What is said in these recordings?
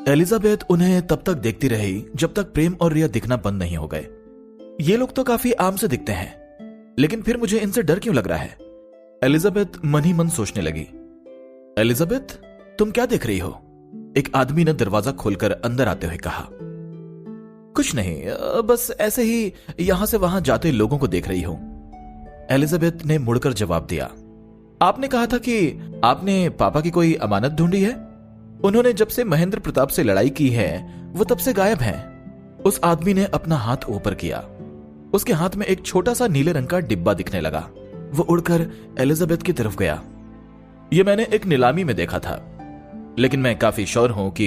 Elizabeth उन्हें तब तक देखती रही जब तक प्रेम और रिया दिखना बंद नहीं हो गए। ये लोग तो काफी आम से दिखते हैं, लेकिन फिर मुझे इनसे डर क्यों लग रहा है? एलिजाबेथ मन ही मन सोचने लगी। एलिजाबेथ, तुम क्या देख रही हो? एक आदमी ने दरवाजा खोलकर अंदर आते हुए कहा। कुछ नहीं, बस ऐसे ही यहां से वहां जाते लोगों को देख रही हूं। एलिजाबेथ ने मुड़कर जवाब दिया। आपने कहा था कि आपने पापा की कोई अमानत ढूंढी है। उन्होंने जब से महेंद्र प्रताप से लड़ाई की है वो तब से गायब हैं। उस आदमी ने अपना हाथ ऊपर किया। उसके हाथ में एक छोटा सा नीले रंग का डिब्बा दिखने लगा। वो उड़कर एलिजाबेथ की तरफ गया। ये मैंने एक नीलामी में देखा था, लेकिन मैं काफी श्योर हूं कि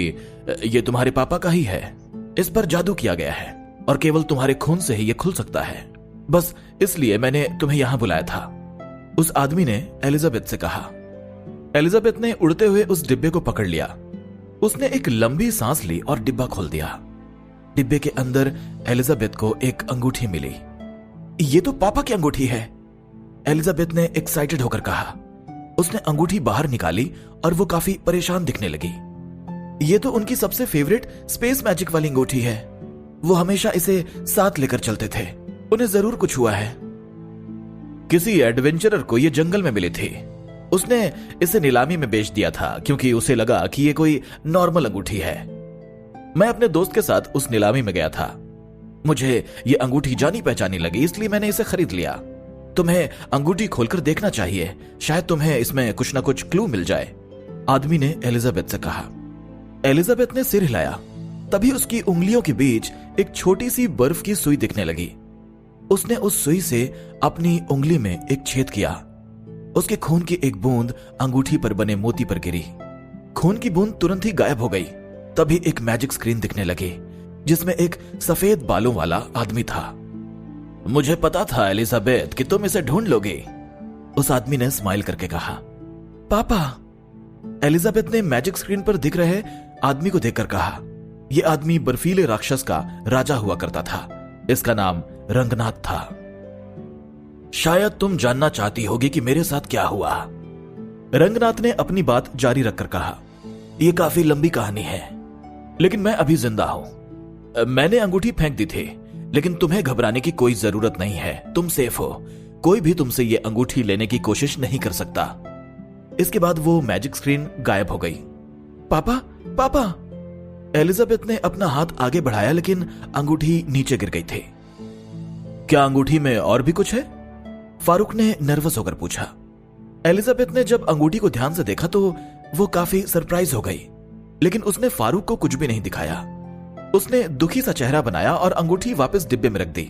ये तुम्हारे पापा का ही है। इस पर जादू किया गया है और केवल तुम्हारे खून से ही ये खुल सकता है। बस इसलिए मैंने तुम्हें यहां बुलाया था, उस आदमी ने एलिजाबेथ से कहा। एलिजाबेथ ने उड़ते हुए उस डिब्बे को पकड़ लिया। उसने एक लंबी सांस ली और डिब्बा खोल दिया। डिब्बे के अंदर एलिजाबेथ को एक अंगूठी मिली। ये तो पापा की अंगूठी है, एलिजाबेथ ने एक्साइटेड होकर कहा। उसने अंगूठी बाहर निकाली और वो काफी परेशान दिखने लगी। ये तो उनकी सबसे फेवरेट स्पेस मैजिक वाली अंगूठी है। वो हमेशा इसे साथ लेकर चलते थे। उन्हें जरूर कुछ हुआ है। किसी एडवेंचरर को ये जंगल में मिली थी। उसने इसे नीलामी में बेच दिया था क्योंकि उसे लगा कि ये कोई नॉर्मल अंगूठी है। मैं अपने दोस्त के साथ उस नीलामी में गया था। मुझे ये अंगूठी जानी पहचानी लगी, इसलिए मैंने इसे खरीद लिया। तुम्हें अंगूठी खोलकर देखना चाहिए, शायद तुम्हें इसमें कुछ ना कुछ क्लू मिल जाए, आदमी ने एलिजाबेथ से कहा। एलिजाबेथ ने सिर हिलाया। तभी उसकी उंगलियों के बीच एक छोटी सी बर्फ की सुई दिखने लगी। उसने उस सुई से अपनी उंगली में एक छेद किया। उसके खून की एक बूंद अंगूठी पर बने मोती पर गिरी। खून की बूंद तुरंत ही गायब हो गई। तभी एक मैजिक स्क्रीन दिखने लगी जिसमें एक सफेद बालों वाला आदमी था। मुझे पता था एलिजाबेथ कि तुम इसे ढूंढ लोगे, उस आदमी ने स्माइल करके कहा। पापा, एलिजाबेथ ने मैजिक स्क्रीन पर दिख रहे आदमी को देखकर कहा। यह आदमी बर्फीले राक्षस का राजा हुआ करता था। इसका नाम रंगनाथ था। शायद तुम जानना चाहती होगी कि मेरे साथ क्या हुआ, रंगनाथ ने अपनी बात जारी रखकर कहा। यह काफी लंबी कहानी है, लेकिन मैं अभी जिंदा हूं। मैंने अंगूठी फेंक दी थी, लेकिन तुम्हें घबराने की कोई जरूरत नहीं है। तुम सेफ हो। कोई भी तुमसे यह अंगूठी लेने की कोशिश नहीं कर सकता। इसके बाद वो मैजिक स्क्रीन गायब हो गई। पापा, पापा, एलिजाबेथ ने अपना हाथ आगे बढ़ाया, लेकिन अंगूठी नीचे गिर गई थी। क्या अंगूठी में और भी कुछ है? फारूक ने नर्वस होकर पूछा। एलिजाबेथ ने जब अंगूठी को ध्यान से देखा तो वो काफी सरप्राइज हो गई, लेकिन उसने फारूक को कुछ भी नहीं दिखाया। उसने दुखी सा चेहरा बनाया और अंगूठी वापस डिब्बे में रख दी।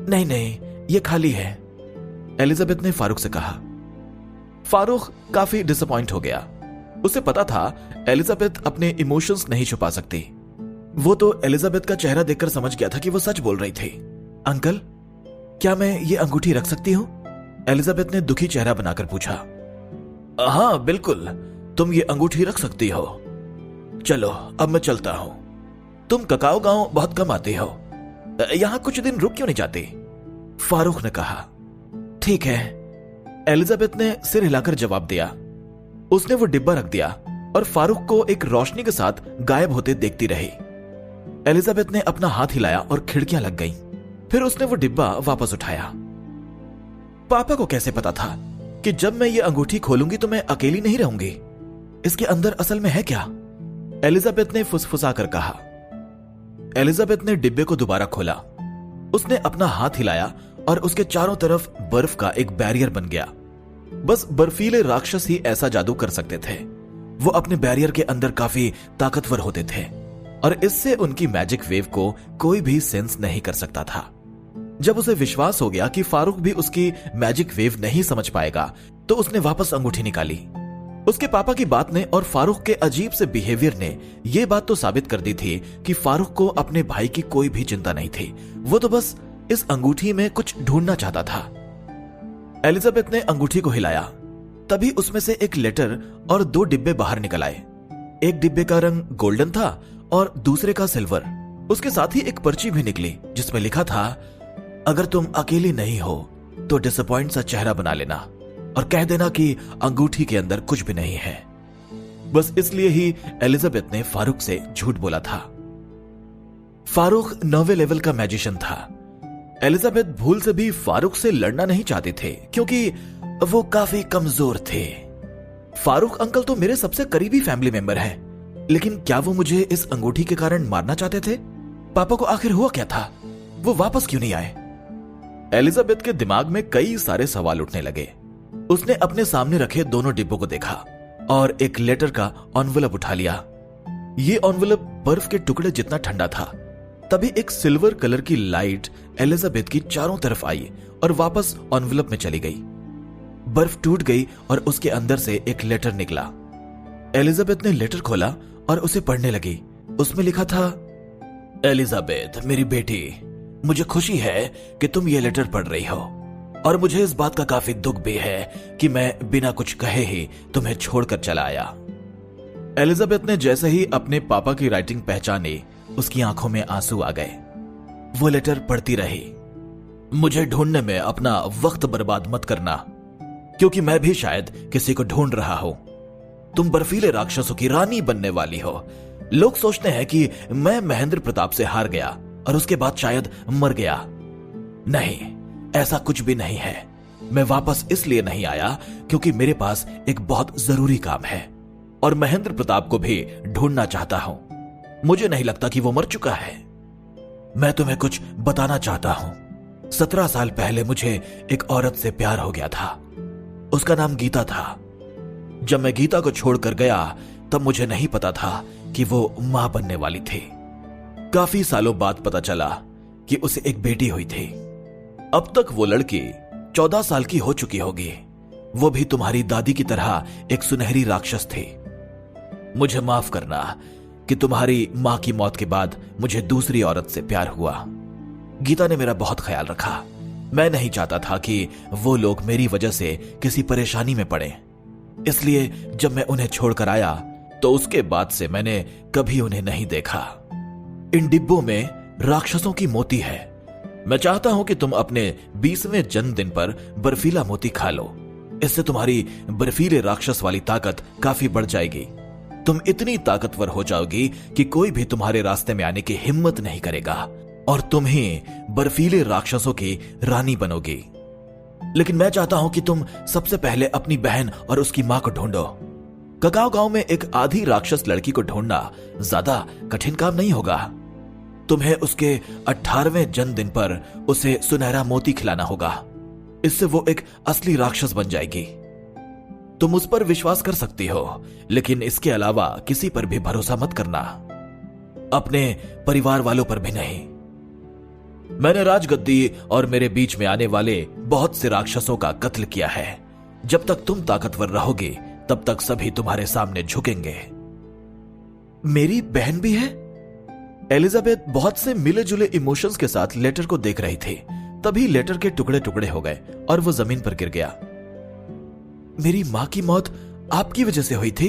नहीं नहीं, ये खाली है, एलिजाबेथ ने फारूक से कहा। फारूक काफी डिसअपॉइंट हो गया। उसे पता था एलिजाबेथ अपने इमोशंस नहीं छुपा सकती। वो तो एलिजाबेथ का चेहरा देखकर समझ गया था कि वो सच बोल रही थी। अंकल, क्या मैं ये अंगूठी रख सकती हूं? एलिजाबेथ ने दुखी चेहरा बनाकर पूछा। हाँ बिल्कुल, तुम ये अंगूठी रख सकती हो। चलो अब मैं चलता हूं। तुम ककाओ गांव बहुत कम आती हो, यहां कुछ दिन रुक क्यों नहीं जाती? फारूक ने कहा। ठीक है, एलिजाबेथ ने सिर हिलाकर जवाब दिया। उसने वो डिब्बा रख दिया और फारूक को एक रोशनी के साथ गायब होते देखती रही। एलिजाबेथ ने अपना हाथ हिलाया और खिड़कियां लग गईं। फिर उसने वो डिब्बा वापस उठाया। पापा को कैसे पता था कि जब मैं ये अंगूठी खोलूंगी तो मैं अकेली नहीं रहूंगी? इसके अंदर असल में है क्या? एलिजाबेथ ने फुसफुसा कर कहा। एलिजाबेथ ने डिब्बे को दोबारा खोला। उसने अपना हाथ हिलाया और उसके चारों तरफ बर्फ का एक बैरियर बन गया। बस बर्फीले राक्षस ही ऐसा जादू कर सकते थे। वो अपने बैरियर के अंदर काफी ताकतवर होते थे और इससे उनकी मैजिक वेव को कोई भी सेंस नहीं कर सकता था। जब उसे विश्वास हो गया कि फारूक भी उसकी मैजिक वेव नहीं समझ पाएगा, तो उसने वापस अंगूठी निकाली। उसके पापा की बात ने और फारूक के अजीब से बिहेवियर ने यह बात तो साबित कर दी थी कि फारूक को अपने भाई की कोई भी चिंता नहीं थी। वो तो बस इस अंगूठी में कुछ ढूंढना चाहता था। एलिजाबेथ ने अंगूठी को हिलाया। तभी उसमें से एक लेटर और 2 डिब्बे बाहर निकल आए। एक डिब्बे का रंग गोल्डन था और दूसरे का सिल्वर। उसके साथ ही एक पर्ची भी निकली जिसमें लिखा था, अगर तुम अकेली नहीं हो तो डिसअपॉइंट सा चेहरा बना लेना और कह देना कि अंगूठी के अंदर कुछ भी नहीं है। बस इसलिए ही एलिजाबेथ ने फारूक से झूठ बोला था। फारूक 9वें लेवल का मैजिशियन था। एलिजाबेथ भूल से भी फारूक से लड़ना नहीं चाहते थे क्योंकि वो काफी कमजोर थे। फारूक अंकल तो मेरे सबसे करीबी फैमिली मेंबर हैं, लेकिन क्या वो मुझे इस अंगूठी के कारण मारना चाहते थे? पापा को आखिर हुआ क्या था? वो वापस क्यों नहीं आए? एलिजाबेथ के दिमाग में कई सारे सवाल उठने लगे। उसने अपने सामने रखे दोनों डिब्बों को देखा और एक लेटर का एनवेलप उठा लिया। ये एनवेलप बर्फ के टुकड़े जितना ठंडा था। तभी एक सिल्वर कलर की लाइट एलिजाबेथ की चारों तरफ आई और वापस एनवेलप में चली गई। बर्फ टूट गई और उसके अंदर से एक लेटर निकला। एलिजाबेथ ने लेटर खोला और उसे पढ़ने लगी। उसमें लिखा था, एलिजाबेथ मेरी बेटी, मुझे खुशी है कि तुम ये लेटर पढ़ रही हो और मुझे इस बात का काफी दुख भी है कि मैं बिना कुछ कहे ही तुम्हें छोड़कर चला आया। एलिजाबेथ ने जैसे ही अपने पापा की राइटिंग पहचानी, उसकी आंखों में आंसू आ गए। वो लेटर पढ़ती रही, मुझे ढूंढने में अपना वक्त बर्बाद मत करना, क्योंकि मैं भी शायद किसी को ढूंढ रहा हूं। तुम बर्फीले राक्षसों की रानी बनने वाली हो। लोग सोचते हैं कि मैं महेंद्र प्रताप से हार गया और उसके बाद शायद मर गया। नहीं, ऐसा कुछ भी नहीं है। मैं वापस इसलिए नहीं आया क्योंकि मेरे पास एक बहुत जरूरी काम है और महेंद्र प्रताप को भी ढूंढना चाहता हूं। मुझे नहीं लगता कि वो मर चुका है। मैं तुम्हें कुछ बताना चाहता हूं। 17 साल पहले मुझे एक औरत से प्यार हो गया था। उसका नाम गीता था। जब मैं गीता को छोड़कर गया तब मुझे नहीं पता था कि वो मां बनने वाली थी। काफी सालों बाद पता चला कि उसे एक बेटी हुई थी। अब तक वो लड़की 14 साल की हो चुकी होगी। वो भी तुम्हारी दादी की तरह एक सुनहरी राक्षस थी। मुझे माफ करना कि तुम्हारी मां की मौत के बाद मुझे दूसरी औरत से प्यार हुआ। गीता ने मेरा बहुत ख्याल रखा। मैं नहीं चाहता था कि वो लोग मेरी वजह से किसी परेशानी में पड़े। इसलिए जब मैं उन्हें छोड़कर आया तो उसके बाद से मैंने कभी उन्हें नहीं देखा। इन डिब्बों में राक्षसों की मोती है। मैं चाहता हूं कि तुम अपने 20वें जन्मदिन पर बर्फीला मोती खा लो। इससे तुम्हारी बर्फीले राक्षस वाली ताकत काफी बढ़ जाएगी। तुम इतनी ताकतवर हो जाओगी कि कोई भी तुम्हारे रास्ते में आने की हिम्मत नहीं करेगा और तुम ही बर्फीले राक्षसों की रानी बनोगी। लेकिन मैं चाहता हूं कि तुम सबसे पहले अपनी बहन और उसकी मां को ढूंढो। ककाओ गांव में एक आधी राक्षस लड़की को ढूंढना ज्यादा कठिन काम नहीं होगा। तुम्हें उसके 18वें जन्मदिन पर उसे सुनहरा मोती खिलाना होगा। इससे वो एक असली राक्षस बन जाएगी। तुम उस पर विश्वास कर सकती हो, लेकिन इसके अलावा किसी पर भी भरोसा मत करना, अपने परिवार वालों पर भी नहीं। मैंने राजगद्दी और मेरे बीच में आने वाले बहुत से राक्षसों का कत्ल किया है। जब तक तुम ताकतवर रहोगे तब तक सभी तुम्हारे सामने झुकेंगे। मेरी बहन भी है? एलिजाबेथ बहुत से मिले जुले इमोशंस के साथ लेटर को देख रही थी। तभी लेटर के टुकड़े टुकड़े हो गए और वो जमीन पर गिर गया। मेरी मां की मौत आपकी वजह से हुई थी,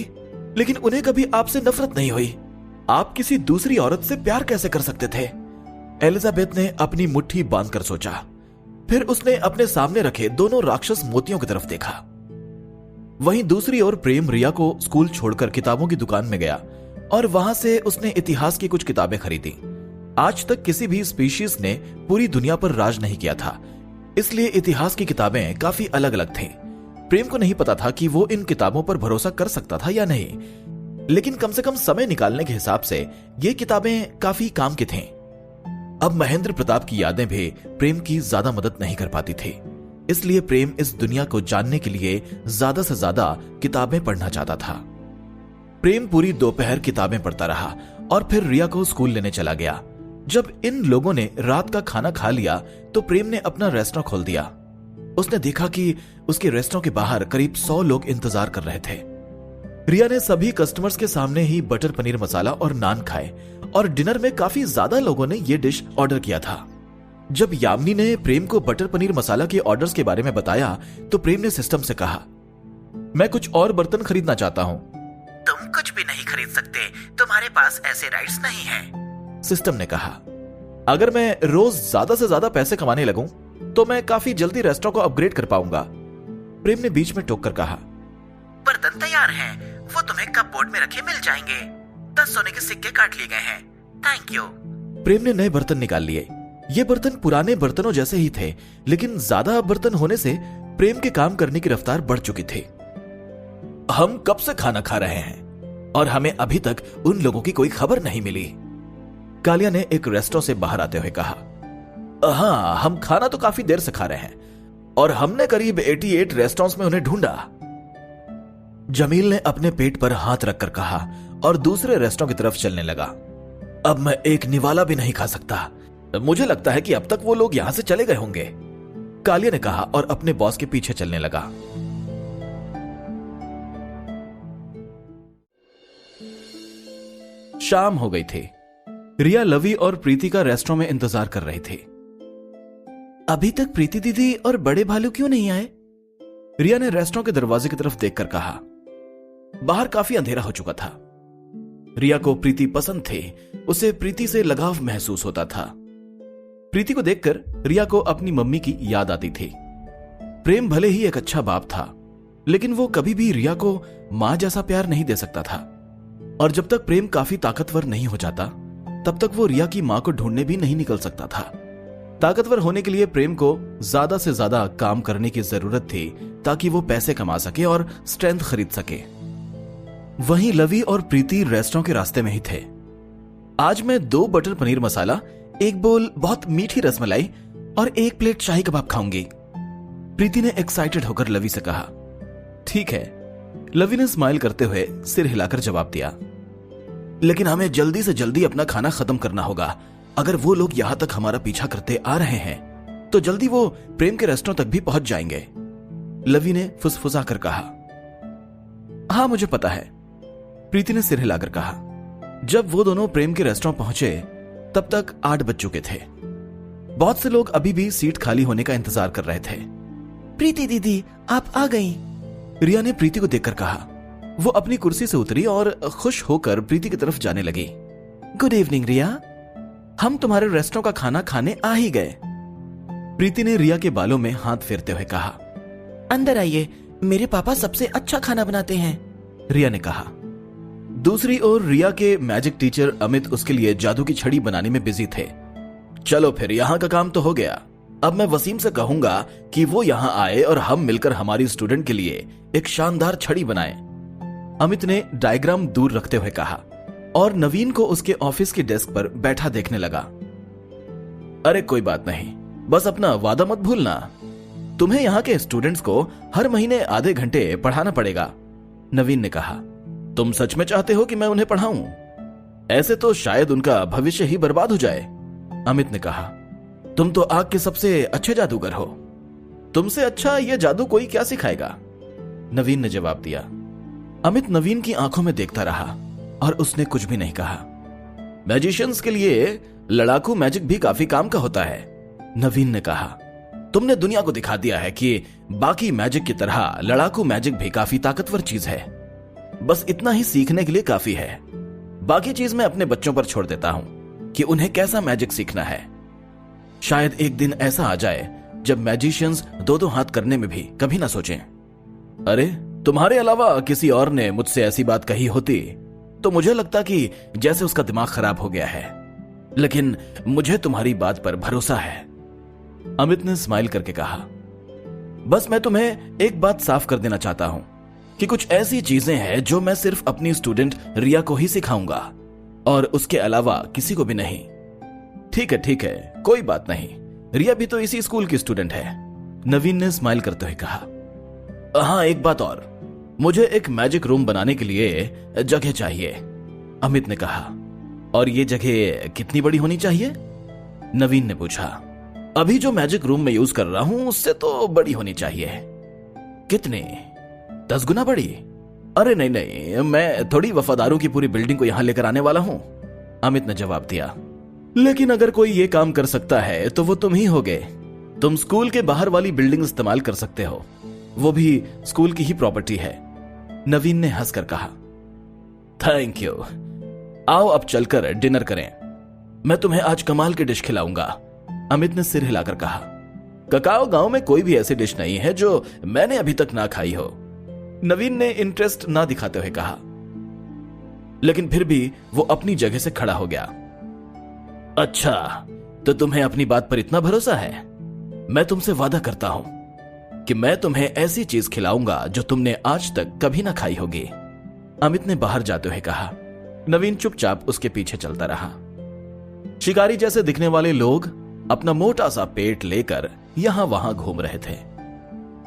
लेकिन उन्हें कभी आपसे नफरत नहीं हुई। आप किसी दूसरी औरत से प्यार कैसे कर सकते थे? एलिजाबेथ ने अपनी मुट्ठी बांधकर सोचा। फिर उसने अपने सामने रखे दोनों राक्षस मोतियों की तरफ देखा। वहीं दूसरी ओर प्रेम रिया को स्कूल छोड़कर किताबों की दुकान में गया और वहां से उसने इतिहास की कुछ किताबें खरीदी। आज तक किसी भी स्पीशीज ने पूरी दुनिया पर राज नहीं किया था, इसलिए इतिहास की किताबें काफी अलग अलग थी। प्रेम को नहीं पता था कि वो इन किताबों पर भरोसा कर सकता था या नहीं, लेकिन कम से कम समय निकालने के हिसाब से ये किताबें काफी काम की थीं। अब महेंद्र प्रताप की यादें भी प्रेम की ज्यादा मदद नहीं कर पाती थी, इसलिए प्रेम इस दुनिया को जानने के लिए ज्यादा से ज्यादा किताबें पढ़ना चाहता था। प्रेम पूरी दोपहर किताबें पढ़ता रहा और फिर रिया को स्कूल लेने चला गया। जब इन लोगों ने रात का खाना खा लिया तो प्रेम ने अपना रेस्टोरेंट खोल दिया। उसने देखा कि उसके रेस्टोरेंट के बाहर करीब 100 लोग इंतजार कर रहे थे। रिया ने सभी कस्टमर्स के सामने ही बटर पनीर मसाला और नान खाए और डिनर में काफी ज्यादा लोगों ने यह डिश ऑर्डर किया था। जब यामिनी ने प्रेम को बटर पनीर मसाला के ऑर्डर्स के बारे में बताया तो प्रेम ने सिस्टम से कहा, मैं कुछ और बर्तन खरीदना चाहता हूं। तुम कुछ भी नहीं खरीद सकते, तुम्हारे पास ऐसे राइट्स नहीं हैं। सिस्टम ने कहा, अगर मैं रोज ज्यादा से ज्यादा पैसे कमाने लगूं तो मैं काफी जल्दी रेस्टोरेंट को अपग्रेड कर पाऊंगा। प्रेम ने बीच में टोक कर कहा, बर्तन तैयार हैं, वो तुम्हें कपबोर्ड में रखे मिल जाएंगे। 10 सोने के सिक्के काट लिए गए हैं। Thank you. प्रेम ने नए बर्तन निकाल लिए। ये बर्तन पुराने बर्तनों जैसे ही थे, लेकिन ज्यादा बर्तन होने से प्रेम के काम करने की रफ्तार बढ़ चुकी थी। हम कब से खाना खा रहे हैं और हमें अभी तक उन लोगों की कोई खबर नहीं मिली, कालिया ने एक रेस्टोरेंट से बाहर आते हुए कहा। हाँ, हम खाना तो काफी देर से खा रहे हैं और हमने करीब 88 रेस्टोरेंट्स में उन्हें ढूंढा। जमील ने अपने पेट पर हाथ रखकर कहा और दूसरे रेस्टोरेंट की तरफ चलने लगा। अब मैं एक निवाला भी नहीं खा सकता। मुझे लगता है कि अब तक वो लोग यहां से चले गए होंगे, कालिया ने कहा और अपने बॉस के पीछे चलने लगा। शाम हो गई थी। रिया लवी और प्रीति का रेस्टोरेंट में इंतजार कर रही थी। अभी तक प्रीति दीदी और बड़े भालू क्यों नहीं आए? रिया ने रेस्टोरेंट के दरवाजे की तरफ देखकर कहा। बाहर काफी अंधेरा हो चुका था। रिया को प्रीति पसंद थी, उसे प्रीति से लगाव महसूस होता था। प्रीति को देखकर रिया को अपनी मम्मी की याद आती थी। प्रेम भले ही एक अच्छा बाप था, लेकिन वो कभी भी रिया को मां जैसा प्यार नहीं दे सकता था। और जब तक प्रेम काफी ताकतवर नहीं हो जाता, तब तक वो रिया की मां को ढूंढने भी नहीं निकल सकता था। ताकतवर होने के लिए प्रेम को ज्यादा से ज्यादा काम करने की जरूरत थी, ताकि वो पैसे कमा सके और स्ट्रेंथ खरीद सके। वहीं लवी और प्रीति रेस्टोरेंट के रास्ते में ही थे। आज मैं 2 बटर पनीर मसाला, 1 बोल बहुत मीठी रसमलाई और 1 प्लेट शाही कबाब खाऊंगी, प्रीति ने एक्साइटेड होकर लवी से कहा। ठीक है, लवी ने स्माइल करते हुए सिर हिलाकर जवाब दिया। लेकिन हमें जल्दी से जल्दी अपना खाना खत्म करना होगा। अगर वो लोग यहां तक हमारा पीछा करते आ रहे हैं तो जल्दी वो प्रेम के रेस्टोरेंट तक भी पहुंच जाएंगे, लवी ने फुसफुसा कर कहा। हाँ, मुझे पता है, प्रीति ने सिर हिलाकर कहा। जब वो दोनों प्रेम के रेस्टोरेंट पहुंचे तब तक 8 बज चुके थे। बहुत से लोग अभी भी सीट खाली होने का इंतजार कर रहे थे। प्रीति दीदी, आप आ गई, रिया ने प्रीति को देखकर कहा। वो अपनी कुर्सी से उतरी और खुश होकर प्रीति की तरफ जाने लगी। गुड इवनिंग रिया, हम तुम्हारे रेस्टोरेंट का खाना खाने आ ही गए, प्रीति ने रिया के बालों में हाथ फेरते हुए कहा। अंदर आइए, मेरे पापा सबसे अच्छा खाना बनाते हैं, रिया ने कहा। दूसरी ओर रिया के मैजिक टीचर अमित उसके लिए जादू की छड़ी बनाने में बिजी थे। चलो फिर, यहां का काम तो हो गया। अब मैं वसीम से कहूंगा कि वो यहां आए और हम मिलकर हमारी स्टूडेंट के लिए एक शानदार छड़ी बनाएं, अमित ने डायग्राम दूर रखते हुए कहा और नवीन को उसके ऑफिस की डेस्क पर बैठा देखने लगा। अरे कोई बात नहीं, बस अपना वादा मत भूलना। तुम्हें यहाँ के स्टूडेंट्स को हर महीने आधे घंटे पढ़ाना पड़ेगा, नवीन ने कहा। तुम सच में चाहते हो कि मैं उन्हें पढ़ाऊं? ऐसे तो शायद उनका भविष्य ही बर्बाद हो जाए, अमित ने कहा। तुम तो आग के सबसे अच्छे जादूगर हो, तुमसे अच्छा यह जादू कोई क्या सिखाएगा, नवीन ने जवाब दिया। अमित नवीन की आंखों में देखता रहा और उसने कुछ भी नहीं कहा। मैजिशियंस के लिए लड़ाकू मैजिक भी काफी काम का होता है, नवीन ने कहा। तुमने दुनिया को दिखा दिया है कि बाकी मैजिक की तरह लड़ाकू मैजिक भी काफी ताकतवर चीज है। बस इतना ही सीखने के लिए काफी है। बाकी चीज मैं अपने बच्चों पर छोड़ देता हूं कि उन्हें कैसा मैजिक सीखना है। शायद एक दिन ऐसा आ जाए जब मैजिशियंस 2-2 हाथ करने में भी कभी ना सोचें। अरे, तुम्हारे अलावा किसी और ने मुझसे ऐसी बात कही होती तो मुझे लगता कि जैसे उसका दिमाग खराब हो गया है, लेकिन मुझे तुम्हारी बात पर भरोसा है, अमित ने स्माइल करके कहा। बस मैं तुम्हें एक बात साफ कर देना चाहता हूं कि कुछ ऐसी चीजें हैं जो मैं सिर्फ अपनी स्टूडेंट रिया को ही सिखाऊंगा और उसके अलावा किसी को भी नहीं। ठीक है, कोई बात नहीं, रिया भी तो इसी स्कूल की स्टूडेंट है, नवीन ने स्माइल करते हुए कहा। हाँ, एक बात और, मुझे एक मैजिक रूम बनाने के लिए जगह चाहिए, अमित ने कहा। और ये जगह कितनी बड़ी होनी चाहिए, नवीन ने पूछा। अभी जो मैजिक रूम में यूज कर रहा हूं उससे तो बड़ी होनी चाहिए। कितनी? 10 गुना बड़ी? अरे नहीं, मैं थोड़ी वफादारों की पूरी बिल्डिंग को यहां लेकर आने वाला हूं, अमित ने जवाब दिया। लेकिन अगर कोई ये काम कर सकता है तो वो तुम ही होगे। तुम स्कूल के बाहर वाली बिल्डिंग इस्तेमाल कर सकते हो, वो भी स्कूल की ही प्रॉपर्टी है, नवीन ने हंसकर कहा। Thank you. आओ अब चलकर डिनर करें, मैं तुम्हें आज कमाल की डिश खिलाऊंगा, अमित ने सिर हिलाकर कहा। ककाओ गांव में कोई भी ऐसी डिश नहीं है जो मैंने अभी तक ना खाई हो। नवीन ने इंटरेस्ट ना दिखाते हुए कहा, लेकिन फिर भी वो अपनी जगह से खड़ा हो गया। अच्छा, तो तुम्हें अपनी बात पर इतना भरोसा है? मैं तुमसे वादा करता हूं कि मैं तुम्हें ऐसी चीज खिलाऊंगा जो तुमने आज तक कभी ना खाई होगी, अमित ने बाहर जाते हुए कहा। नवीन चुपचाप उसके पीछे चलता रहा। शिकारी जैसे दिखने वाले लोग अपना मोटा सा पेट लेकर यहां वहां घूम रहे थे।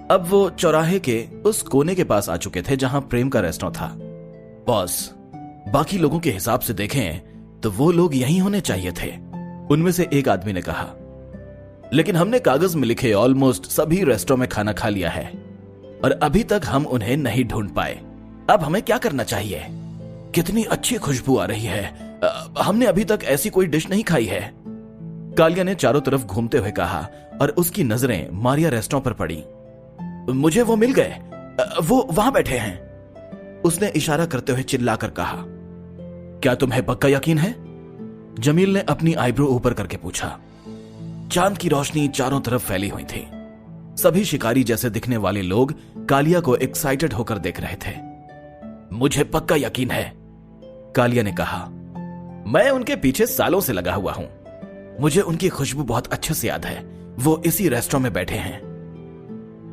अब वो चौराहे के उस कोने के पास आ चुके थे जहां प्रेम का रेस्टोरेंट था। बॉस, बाकी लोगों के हिसाब से देखें तो वो लोग यहीं होने चाहिए थे, उनमें से एक आदमी ने कहा। लेकिन हमने कागज में लिखे ऑलमोस्ट सभी रेस्टोरेंट में खाना खा लिया है और अभी तक हम उन्हें नहीं ढूंढ पाए। अब हमें क्या करना चाहिए? कितनी अच्छी खुशबू आ रही है, हमने अभी तक ऐसी कोई डिश नहीं खाई है, कालिया ने चारों तरफ घूमते हुए कहा और उसकी नजरें मारिया रेस्टोरेंट पर पड़ी। मुझे वो मिल गए, वो वहां बैठे हैं, उसने इशारा करते हुए चिल्लाकर कहा। क्या तुम्हें पक्का यकीन है? जमील ने अपनी आईब्रो ऊपर करके पूछा। चांद की रोशनी चारों तरफ फैली हुई थी। सभी शिकारी जैसे दिखने वाले लोग कालिया को एक्साइटेड होकर देख रहे थे। मुझे पक्का यकीन है, कालिया ने कहा। मैं उनके पीछे सालों से लगा हुआ हूं, मुझे उनकी खुशबू बहुत अच्छे से याद है। वो इसी रेस्टोरेंट में बैठे हैं।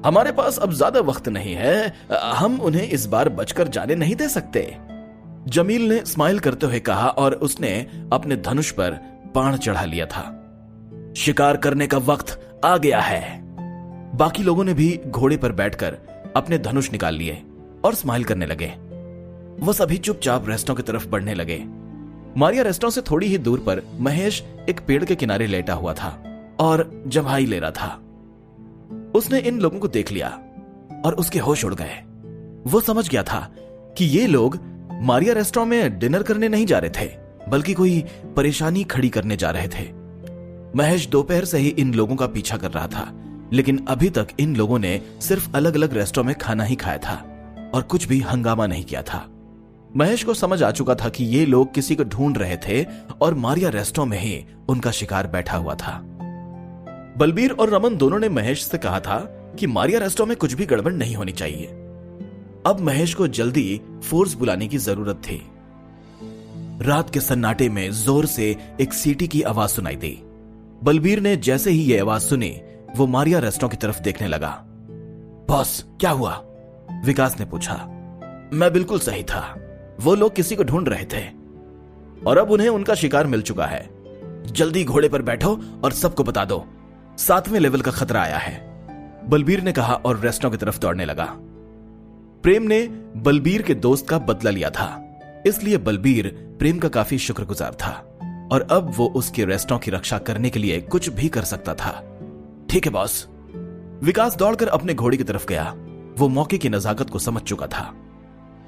हमारे पास अब ज्यादा वक्त नहीं है, हम उन्हें इस बार बचकर जाने नहीं दे सकते, जमील ने स्माइल करते हुए कहा और उसने अपने धनुष पर बाण चढ़ा लिया था। शिकार करने का वक्त आ गया है। बाकी लोगों ने भी घोड़े पर बैठकर अपने धनुष निकाल लिए और स्माइल करने लगे। वो सभी चुपचाप रेस्टोरेंट की तरफ बढ़ने लगे। मारिया रेस्टोरेंट से थोड़ी ही दूर पर महेश एक पेड़ के किनारे लेटा हुआ था और जम्हाई ले रहा था। उसने इन लोगों को देख लिया और उसके होश उड़ गए। वो समझ गया था कि ये लोग मारिया रेस्टोरेंट में डिनर करने नहीं जा रहे थे, बल्कि कोई परेशानी खड़ी करने जा रहे थे। महेश दोपहर से ही इन लोगों का पीछा कर रहा था, लेकिन अभी तक इन लोगों ने सिर्फ अलग अलग रेस्टोरेंट में खाना ही खाया था और कुछ भी हंगामा नहीं किया था। महेश को समझ आ चुका था कि ये लोग किसी को ढूंढ रहे थे और मारिया रेस्टोरेंट में ही उनका शिकार बैठा हुआ था। बलबीर और रमन दोनों ने महेश से कहा था कि मारिया रेस्टोरेंट में कुछ भी गड़बड़ नहीं होनी चाहिए। अब महेश को जल्दी फोर्स बुलाने की जरूरत थी। रात के सन्नाटे में जोर से एक सीटी की आवाज सुनाई दी। बलबीर ने जैसे ही यह आवाज सुनी, वो मारिया रेस्टोरेंट की तरफ देखने लगा। बॉस, क्या हुआ? विकास ने पूछा। मैं बिल्कुल सही था, वो लोग किसी को ढूंढ रहे थे और अब उन्हें उनका शिकार मिल चुका है। जल्दी घोड़े पर बैठो और सबको बता दो, 7वें लेवल का खतरा आया है, बलबीर ने कहा और रेस्टोरेंट की तरफ दौड़ने लगा। प्रेम ने बलबीर के दोस्त का बदला लिया था, इसलिए बलबीर प्रेम का काफी शुक्रगुजार था और अब वो उसके रेस्टोरेंट की रक्षा करने के लिए कुछ भी कर सकता था। ठीक है बॉस। विकास दौड़कर अपने घोड़े की तरफ गया। वो मौके की नजाकत को समझ चुका था।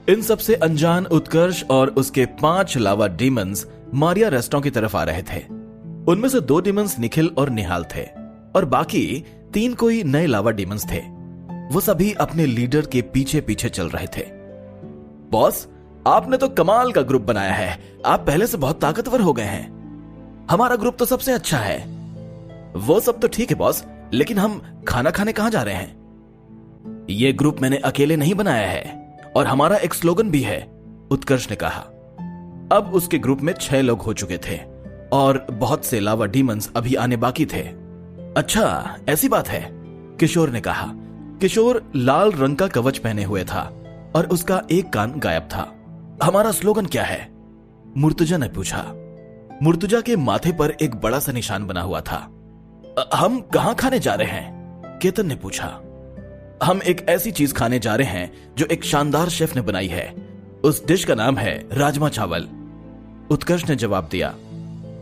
इन सबसे अनजान उत्कर्ष और उसके 5 लावा डीमंस मारिया रेस्टोरेंट की तरफ आ रहे थे। उनमें से 2 डीमंस निखिल और निहाल थे और बाकी 3 कोई नए लावा डीमंस थे। वो सभी अपने लीडर के पीछे पीछे चल रहे थे। बॉस, आपने तो कमाल का ग्रुप बनाया है, आप पहले से बहुत ताकतवर हो गए हैं। हमारा ग्रुप तो सबसे अच्छा है। वो सब तो ठीक है बॉस, लेकिन हम खाना खाने कहां जा रहे हैं? ये ग्रुप मैंने अकेले नहीं बनाया है और हमारा एक स्लोगन भी है, उत्कर्ष ने कहा। अब उसके ग्रुप में 6 लोग हो चुके थे और बहुत से लावा डीमंस अभी आने बाकी थे। अच्छा, ऐसी बात है, किशोर ने कहा। किशोर लाल रंग का कवच पहने हुए था और उसका एक कान गायब था। हमारा स्लोगन क्या है? मुर्तजा ने पूछा। मुर्तजा के माथे पर एक बड़ा सा निशान बना हुआ था। हम कहां खाने जा रहे हैं? केतन ने पूछा। हम एक ऐसी चीज खाने जा रहे हैं जो एक शानदार शेफ ने बनाई है। उस डिश का नाम है राजमा चावल, उत्कर्ष ने जवाब दिया।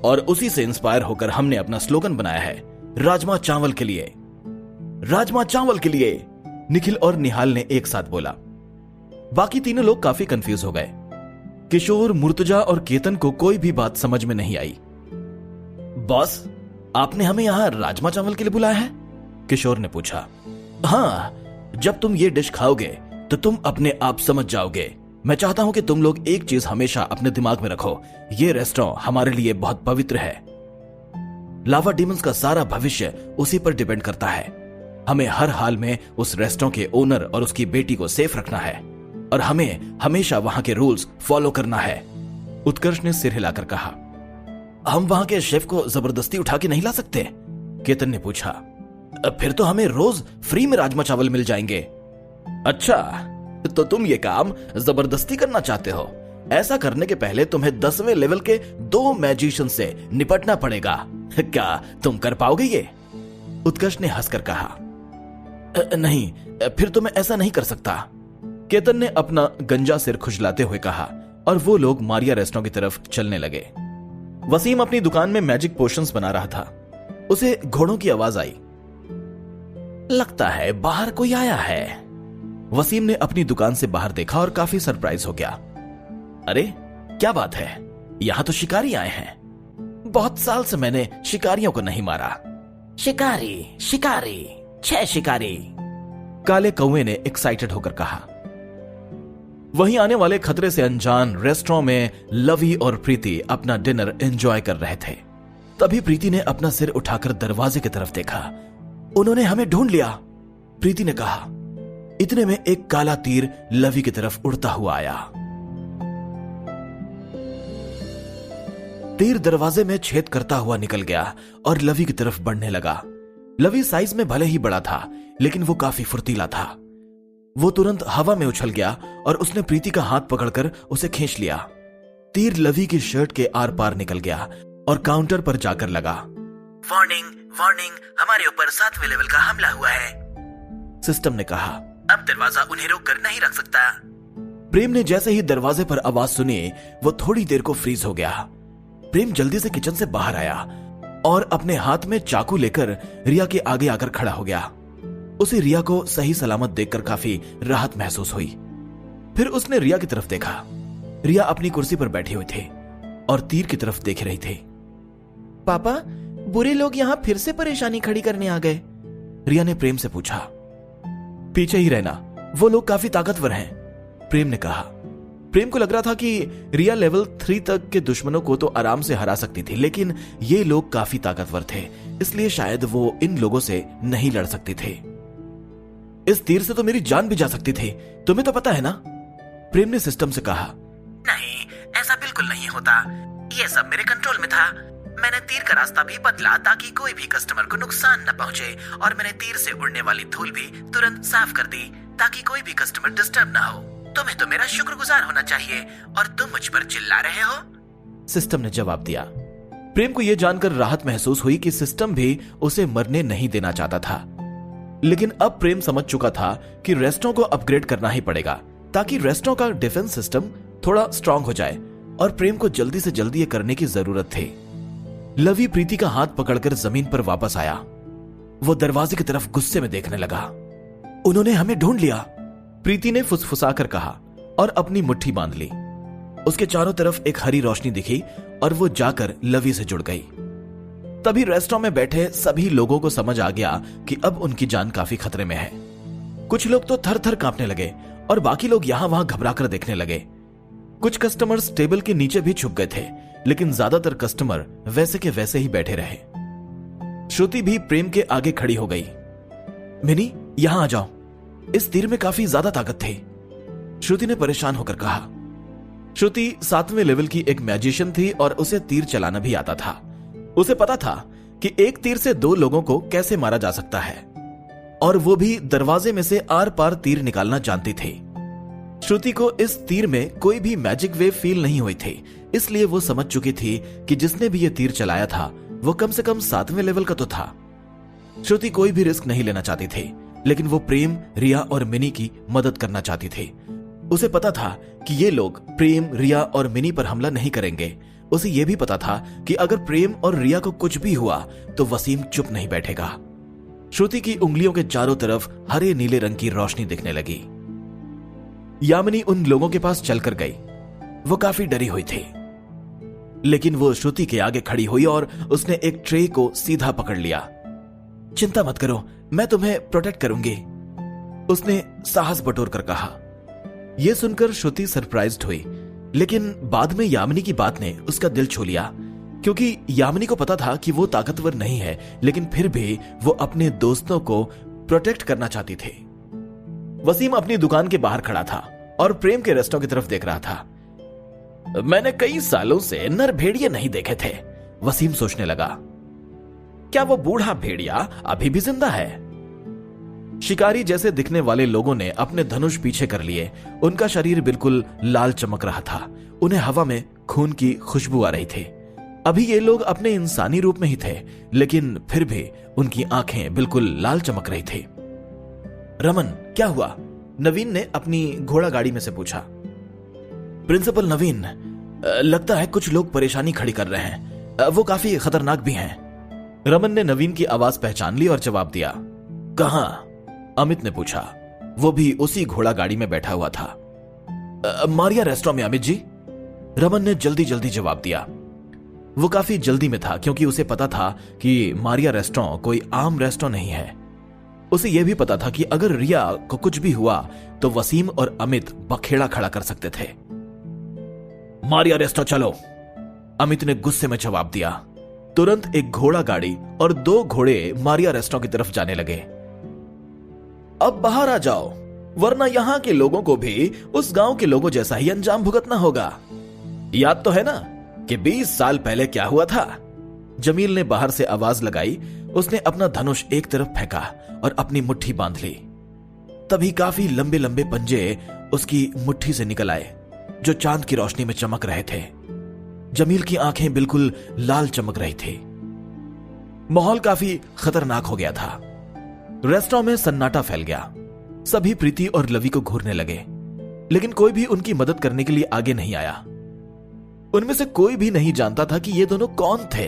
और उसी से इंस्पायर होकर हमने अपना स्लोगन बनाया है, राजमा चावल के लिए। राजमा चावल के लिए, निखिल और निहाल ने एक साथ बोला। बाकी तीनों लोग काफी कंफ्यूज हो गए। किशोर, मुर्तजा और केतन को कोई भी बात समझ में नहीं आई। बॉस, आपने हमें यहां राजमा चावल के लिए बुलाया है? किशोर ने पूछा। हाँ, जब तुम ये डिश खाओगे तो तुम अपने आप समझ जाओगे। मैं चाहता हूं कि तुम लोग एक चीज हमेशा अपने दिमाग में रखो, ये रेस्टोरेंट हमारे लिए बहुत पवित्र है। लावा डीमंस का सारा भविष्य उसी पर डिपेंड करता है। हमें हर हाल में उस रेस्टोरेंट के ओनर और उसकी बेटी को सेफ रखना है और हमें हमेशा वहां के रूल्स फॉलो करना है। उत्कर्ष ने सिर हिलाकर कहा। हम वहां के शेफ को जबरदस्ती उठा के नहीं ला सकते? केतन ने पूछा। फिर तो हमें रोज फ्री में राजमा चावल मिल जाएंगे। अच्छा, तो तुम ये काम जबरदस्ती करना चाहते हो? ऐसा करने के पहले तुम्हें 10वें लेवल के 2 मैजिशियन से निपटना पड़ेगा। क्या तुम कर पाओगे ये? उत्कर्ष ने हंसकर कहा। नहीं, फिर तो मैं ऐसा नहीं कर सकता। केतन ने अपना गंजा सिर खुजलाते हुए कहा और वो लोग मारिया रेस्टोरेंट की तरफ चलने लगे। वसीम अपनी दुकान में मैजिक पोशंस बना रहा था। उसे घोड़ों की आवाज आई। लगता है बाहर कोई आया है। वसीम ने अपनी दुकान से बाहर देखा और काफी सरप्राइज हो गया। अरे क्या बात है, यहां तो शिकारी आए हैं। बहुत साल से मैंने शिकारियों को नहीं मारा। शिकारी शिकारी 6 शिकारी, काले कौवे ने एक्साइटेड होकर कहा। वहीं आने वाले खतरे से अनजान रेस्टोरेंट में लवी और प्रीति अपना डिनर एंजॉय कर रहे थे। तभी प्रीति ने अपना सिर उठाकर दरवाजे की तरफ देखा। उन्होंने हमें ढूंढ लिया, प्रीति ने कहा। इतने में एक काला तीर लवी की तरफ उड़ता हुआ आया। तीर दरवाजे में छेद करता हुआ निकल गया और लवी की तरफ बढ़ने लगा। लवी साइज में भले ही बड़ा था, लेकिन वो काफी फुर्तीला था। वो तुरंत हवा में उछल गया और उसने प्रीति का हाथ पकड़कर उसे खींच लिया। तीर लवी की शर्ट के आर पार निकल गया और काउंटर पर जाकर लगा। वार्निंग वार्निंग, हमारे ऊपर 7वें लेवल का हमला हुआ है, सिस्टम ने कहा। अब दरवाजा उन्हें रोक कर नहीं रख सकता। प्रेम ने जैसे ही दरवाजे पर आवाज सुनी, वो थोड़ी देर को फ्रीज हो गया। प्रेम जल्दी से किचन से बाहर आया और अपने हाथ में चाकू लेकर रिया के आगे आकर खड़ा हो गया। उसे रिया को सही सलामत देखकर काफी राहत महसूस हुई। फिर उसने रिया की तरफ देखा। रिया अपनी कुर्सी पर बैठी हुई थी और तीर की तरफ देख रही थी। पापा, बुरे लोग यहां फिर से परेशानी खड़ी करने आ गए? रिया ने प्रेम से पूछा। पीछे ही रहना, वो लोग काफी ताकतवर हैं, प्रेम ने कहा। प्रेम को लग रहा था कि रिया लेवल 3 तक के दुश्मनों को तो आराम से हरा सकती थी, लेकिन ये लोग काफी ताकतवर थे, इसलिए शायद वो इन लोगों से नहीं लड़ सकती थी। इस तीर से तो मेरी जान भी जा सकती थी, तुम्हें तो पता है ना, प्रेम ने सिस्टम से कहा। नहीं, ऐसा बिल्कुल नहीं होता, ये सब मेरे कंट्रोल में था। मैंने तीर का रास्ता भी बदला ताकि कोई भी कस्टमर को नुकसान न पहुंचे, और मैंने तीर से उड़ने वाली धूल भी तुरंत साफ कर दी ताकि कोई भी कस्टमर डिस्टर्ब ना हो। तुम्हें तो मेरा शुक्रगुजार होना चाहिए और तुम मुझ पर चिल्ला रहे हो, सिस्टम ने जवाब दिया। प्रेम को यह जानकर राहत महसूस हुई कि सिस्टम भी उसे मरने नहीं देना चाहता था, लेकिन अब प्रेम समझ चुका था कि रेस्टोरेंट को अपग्रेड करना ही पड़ेगा ताकि रेस्टोरेंट का डिफेंस सिस्टम थोड़ा स्ट्रांग हो जाए, और प्रेम को जल्दी से जल्दी ये करने की जरूरत थी। लवी प्रीति का हाथ पकड़कर जमीन पर वापस आया। वो दरवाजे की तरफ गुस्से में देखने लगा। उन्होंने हमें ढूंढ लिया, प्रीति ने फुसफुसाकर कहा और अपनी मुट्ठी बांध ली। उसके चारों तरफ एक हरी रोशनी दिखी और वो जाकर लवी से जुड़ गई। तभी रेस्टोरेंट में बैठे सभी लोगों को समझ आ गया कि अब उनकी जान काफी खतरे में है। कुछ लोग तो थर थर कांपने लगे और बाकी लोग यहां वहां घबराकर देखने लगे। कुछ कस्टमर्स टेबल के नीचे भी छुप गए थे, लेकिन ज्यादातर कस्टमर वैसे के वैसे ही बैठे रहे। श्रुति भी प्रेम के आगे खड़ी हो गई। मिनी, यहां आ जाओ, इस तीर में काफी ज्यादा ताकत थी, श्रुति ने परेशान होकर कहा। श्रुति 7वें लेवल की एक मैजिशियन थी और उसे तीर चलाना भी आता था। उसे पता था कि एक तीर से 2 लोगों को कैसे मारा जा सकता है, और वो भी दरवाजे में से आर पार तीर निकालना जानती थी। श्रुति को इस तीर में कोई भी मैजिक वेव फील नहीं हुई थी, इसलिए वो समझ चुकी थी कि जिसने भी ये तीर चलाया था वो कम से कम 7वें लेवल का तो था। श्रुति कोई भी रिस्क नहीं लेना चाहती थी, लेकिन वो प्रेम, रिया और मिनी की मदद करना चाहती थी। उसे पता था कि ये लोग प्रेम, रिया और मिनी पर हमला नहीं करेंगे। उसे यह भी पता था कि अगर प्रेम और रिया को कुछ भी हुआ तो वसीम चुप नहीं बैठेगा। श्रुति की उंगलियों के चारों तरफ हरे नीले रंग की रोशनी दिखने लगी। यामिनी उन लोगों के पास चलकर गई। वो काफी डरी हुई थी, लेकिन वो श्रुति के आगे खड़ी हुई और उसने एक ट्रे को सीधा पकड़ लिया। चिंता मत करो, मैं तुम्हें प्रोटेक्ट करूंगी, उसने साहस बटोरकर कहा। यह सुनकर श्रुति सरप्राइज्ड हुई, लेकिन बाद में यामिनी की बात ने उसका दिल छू लिया, क्योंकि यामिनी को पता था कि वो ताकतवर नहीं है, लेकिन फिर भी वो अपने दोस्तों को प्रोटेक्ट करना चाहती थी। वसीम अपनी दुकान के बाहर खड़ा था और प्रेम के रेस्टोरेंट की तरफ देख रहा था। मैंने कई सालों से नर भेड़िए नहीं देखे थे, वसीम सोचने लगा। क्या वो बूढ़ा भेड़िया अभी भी जिंदा है? शिकारी जैसे दिखने वाले लोगों ने अपने धनुष पीछे कर लिए। उनका शरीर बिल्कुल लाल चमक रहा था। उन्हें हवा में खून की खुशबू आ रही थी। अभी ये लोग अपने इंसानी रूप में ही थे, लेकिन फिर भी उनकी आंखें बिल्कुल लाल चमक रही थी। रमन, क्या हुआ? नवीन ने अपनी घोड़ा गाड़ी में से पूछा। प्रिंसिपल नवीन, लगता है कुछ लोग परेशानी खड़ी कर रहे हैं, वो काफी खतरनाक भी हैं। रमन ने नवीन की आवाज पहचान ली और जवाब दिया। कहां? अमित ने पूछा। वो भी उसी घोड़ा गाड़ी में बैठा हुआ था। मारिया रेस्टोरेंट में अमित जी, रमन ने जल्दी जल्दी जवाब दिया। वो काफी जल्दी में था क्योंकि उसे पता था कि मारिया रेस्टोरेंट कोई आम रेस्टोरेंट नहीं है। उसे यह भी पता था कि अगर रिया को कुछ भी हुआ तो वसीम और अमित बखेड़ा खड़ा कर सकते थे। मारिया रेस्टोरेंट चलो, अमित ने गुस्से में जवाब दिया। तुरंत एक घोड़ा गाड़ी और 2 घोड़े मारिया रेस्टोरेंट की तरफ जाने लगे। अब बाहर आ जाओ, वरना यहां के लोगों को भी उस गांव के लोगों जैसा ही अंजाम भुगतना होगा। याद तो है ना कि 20 साल पहले क्या हुआ था? जमील ने बाहर से आवाज लगाई। उसने अपना धनुष एक तरफ फेंका और अपनी मुट्ठी बांध ली। तभी काफी लंबे लंबे पंजे उसकी मुट्ठी से निकल आए, जो चांद की रोशनी में चमक रहे थे। जमील की आंखें बिल्कुल लाल चमक रही थी। माहौल काफी खतरनाक हो गया था। रेस्टोरेंट में सन्नाटा फैल गया। सभी प्रीति और लवी को घूरने लगे, लेकिन कोई भी उनकी मदद करने के लिए आगे नहीं आया। उनमें से कोई भी नहीं जानता था कि ये दोनों कौन थे,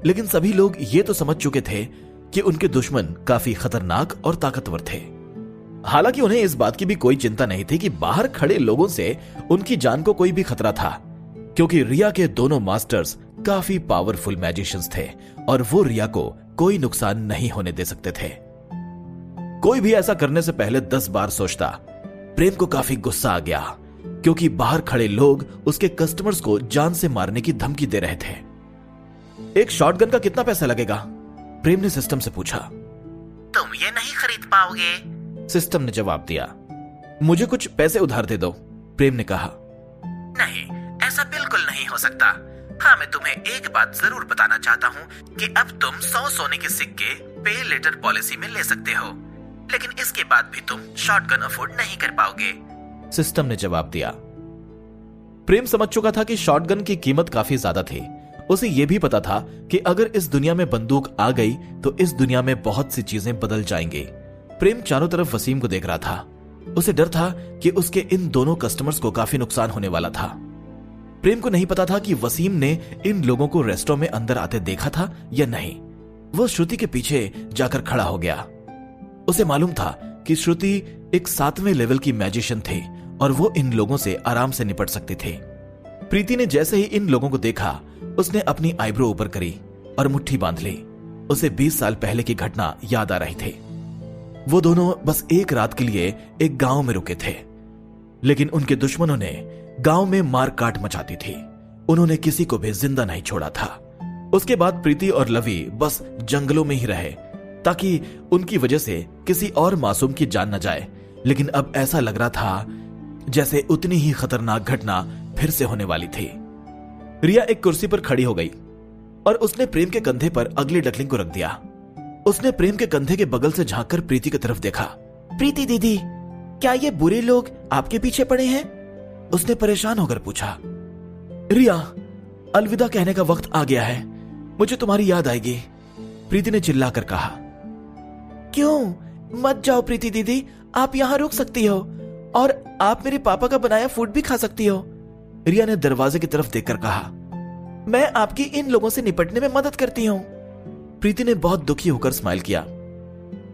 लेकिन सभी लोग ये तो समझ चुके थे कि उनके दुश्मन काफी खतरनाक और ताकतवर थे। हालांकि उन्हें इस बात की भी कोई चिंता नहीं थी कि बाहर खड़े लोगों से उनकी जान को कोई भी खतरा था, क्योंकि रिया के दोनों मास्टर्स काफी पावरफुल मैजिशियंस थे और वो रिया को कोई नुकसान नहीं होने दे सकते थे। कोई भी ऐसा करने से पहले 10 बार सोचता। प्रेम को काफी गुस्सा आ गया, क्योंकि बाहर खड़े लोग उसके कस्टमर्स को जान से मारने की धमकी दे रहे थे। एक शॉटगन का कितना पैसा लगेगा? प्रेम ने सिस्टम से पूछा। तुम ये नहीं खरीद पाओगे, सिस्टम ने जवाब दिया। मुझे कुछ पैसे उधार दे दो, प्रेम ने कहा। नहीं, ऐसा बिल्कुल नहीं हो सकता। हाँ, मैं तुम्हें एक बात जरूर बताना चाहता हूँ कि अब तुम 100 सोने के सिक्के पे लेटर पॉलिसी में ले सकते हो, लेकिन इसके बाद भी तुम शॉटगन अफोर्ड नहीं कर पाओगे, सिस्टम ने जवाब दिया। प्रेम समझ चुका था कि शॉटगन की कीमत काफी ज्यादा थी। उसे यह भी पता था कि अगर इस दुनिया में बंदूक आ गई तो इस दुनिया में बहुत सी चीजें बदल जाएंगी। प्रेम चारों तरफ वसीम को देख रहा था। उसे डर था कि उसके इन दोनों कस्टमर्स को काफी नुकसान होने वाला था। प्रेम को नहीं पता था कि वसीम ने इन लोगों को रेस्टोरेंट में अंदर आते देखा था या नहीं। वो श्रुति के पीछे जाकर खड़ा हो गया। उसे मालूम था कि श्रुति एक 7वें लेवल की मैजिशियन थी और वो इन लोगों से आराम से निपट सकती थी। प्रीति ने जैसे ही इन लोगों को देखा, उसने अपनी आईब्रो ऊपर करी और मुट्ठी बांध ली। उसे 20 साल पहले की घटना याद आ रही थी। वो दोनों बस एक रात के लिए एक गांव में रुके थे, लेकिन उनके दुश्मनों ने गांव में मार काट मचाती थी। उन्होंने किसी को भी जिंदा नहीं छोड़ा था। उसके बाद प्रीति और लवी बस जंगलों में ही रहे ताकि उनकी वजह से किसी और मासूम की जान न जाए। लेकिन अब ऐसा लग रहा था जैसे उतनी ही खतरनाक घटना फिर से होने वाली थी। रिया एक कुर्सी पर खड़ी हो गई और उसने प्रेम के कंधे पर अगली डकलिंग को रख दिया। उसने प्रेम के कंधे के बगल से झांककर प्रीति की तरफ देखा। प्रीति दीदी, क्या ये बुरे लोग आपके पीछे पड़े हैं? उसने परेशान होकर पूछा। रिया, अलविदा कहने का वक्त आ गया है। मुझे तुम्हारी याद आएगी, प्रीति ने चिल्लाकर कहा। क्यों? मत जाओ प्रीति दीदी, आप यहाँ रुक सकती हो और आप मेरे पापा का बनाया फूड भी खा सकती हो, रिया ने दरवाजे की तरफ देखकर कहा। मैं आपकी इन लोगों से निपटने में मदद करती हूँ। प्रीति ने बहुत दुखी होकर स्माइल किया।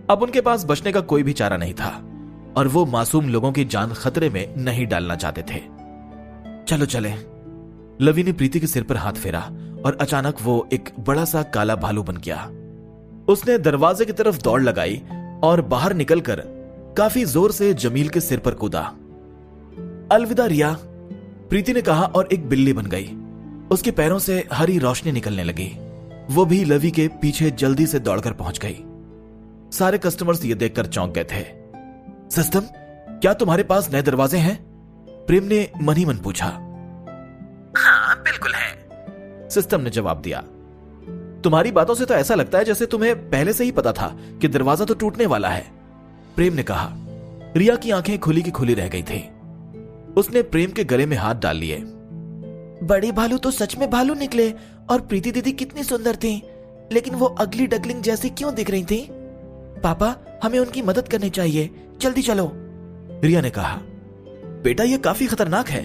अब उनके पास बचने का कोई भी चारा नहीं था और वो मासूम लोगों की जान खतरे में नहीं डालना चाहते थे। चलो चले, लवी ने प्रीति के सिर पर हाथ फेरा और अचानक वो एक बड़ा सा काला भालू बन गया। उसने दरवाजे की तरफ दौड़ लगाई और बाहर निकलकर काफी जोर से जमील के सिर पर कूदा। अलविदा रिया, प्रीति ने कहा और एक बिल्ली बन गई। उसके पैरों से हरी रोशनी निकलने लगी। वो भी लवी के पीछे जल्दी से दौड़कर पहुंच गई। सारे कस्टमर्स ये देखकर चौंक गए थे। सिस्टम, क्या तुम्हारे पास नए दरवाजे हैं? प्रेम ने मन ही मन पूछा। हाँ बिल्कुल है, सिस्टम ने जवाब दिया। तुम्हारी बातों से तो ऐसा लगता है जैसे तुम्हें पहले से ही पता था कि दरवाजा तो टूटने वाला है, प्रेम ने कहा। रिया की आंखें खुली की खुली रह गई थी। उसने प्रेम के गले में हाथ डाल लिए। बड़े भालू तो सच में भालू निकले और प्रीति दीदी कितनी सुंदर थी, लेकिन वो अगली डकलिंग जैसी क्यों दिख रही थी? पापा, हमें उनकी मदद करनी चाहिए, जल्दी चलो, रिया ने कहा। बेटा, यह काफी खतरनाक है।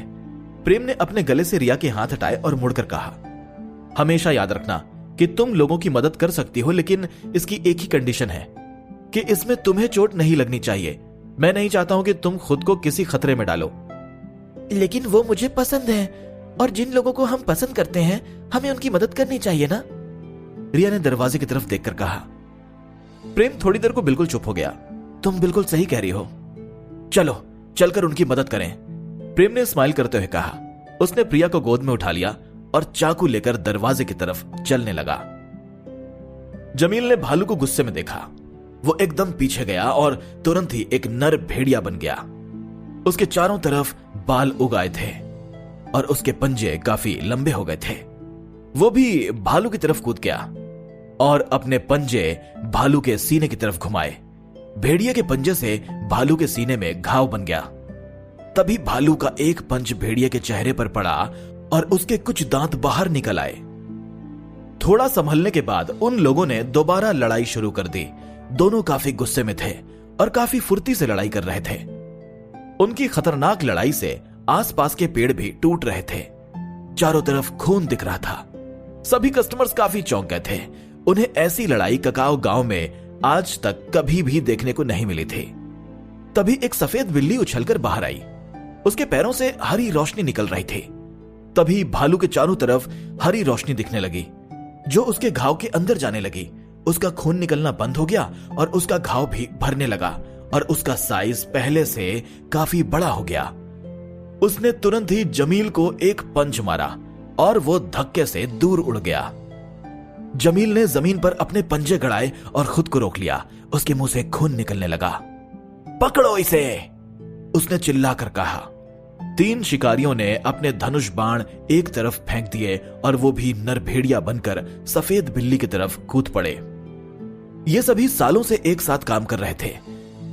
प्रेम ने अपने गले से रिया के हाथ हटाए और मुड़कर कहा, हमेशा याद रखना कि तुम लोगों की मदद कर सकती हो, लेकिन इसकी एक ही कंडीशन है कि इसमें तुम्हें चोट नहीं लगनी चाहिए। मैं नहीं चाहता हूं कि तुम खुद को किसी खतरे में डालो। लेकिन वो मुझे पसंद है, और जिन लोगों को हम पसंद करते हैं हमें उनकी मदद करनी चाहिए ना? रिया ने दरवाजे की तरफ देखकर कहा। प्रेम थोड़ी देर को बिल्कुल चुप हो गया। तुम बिल्कुल सही कह रही हो, चलो चलकर उनकी मदद करें, प्रेम ने स्माइल करते हुए कहा। उसने प्रिया को गोद में उठा लिया और चाकू लेकर दरवाजे की तरफ चलने लगा। जमील ने भालू को गुस्से में देखा। वो एकदम पीछे गया और तुरंत ही एक नर भेड़िया बन गया। उसके चारों तरफ बाल उग आए थे और उसके पंजे काफी लंबे हो गए थे। वो भी भालू की तरफ कूद गया और अपने पंजे भालू के सीने की तरफ घुमाए। भेड़िए के पंजे से भालू के सीने में घाव बन गया। तभी भालू का एक पंच भेड़िए के चेहरे पर पड़ा और उसके कुछ दांत बाहर निकल आए। थोड़ा संभलने के बाद उन लोगों ने दोबारा लड़ाई शुरू कर दी। दोनों काफी गुस्से में थे और काफी फुर्ती से लड़ाई कर रहे थे। उनकी खतरनाक लड़ाई से आसपास के पेड़ भी टूट रहे थे। चारों तरफ खून दिख रहा था। सभी कस्टमर्स काफी चौंक गए थे। उन्हें ऐसी लड़ाई ककाओ गांव में आज तक कभी भी देखने को नहीं मिली थी। तभी एक सफेद बिल्ली उछलकर बाहर आई। उसके पैरों से हरी रोशनी निकल रही थी। तभी भालू के चारों तरफ हरी रोशनी दिखने लगी जो उसके घाव के अंदर जाने लगी। उसका खून निकलना बंद हो गया और उसका घाव भी भरने लगा और उसका साइज पहले से काफी बड़ा हो गया। उसने तुरंत ही जमील को एक पंच मारा और वो धक्के से दूर उड़ गया। जमील ने जमीन पर अपने पंजे गड़ाए और खुद को रोक लिया। उसके मुंह से खून निकलने लगा। पकड़ो इसे, उसने चिल्लाकर कहा। 3 शिकारियों ने अपने धनुष बाण एक तरफ फेंक दिए और वो भी नरभेड़िया बनकर सफेद बिल्ली की तरफ कूद पड़े। ये सभी सालों से एक साथ काम कर रहे थे।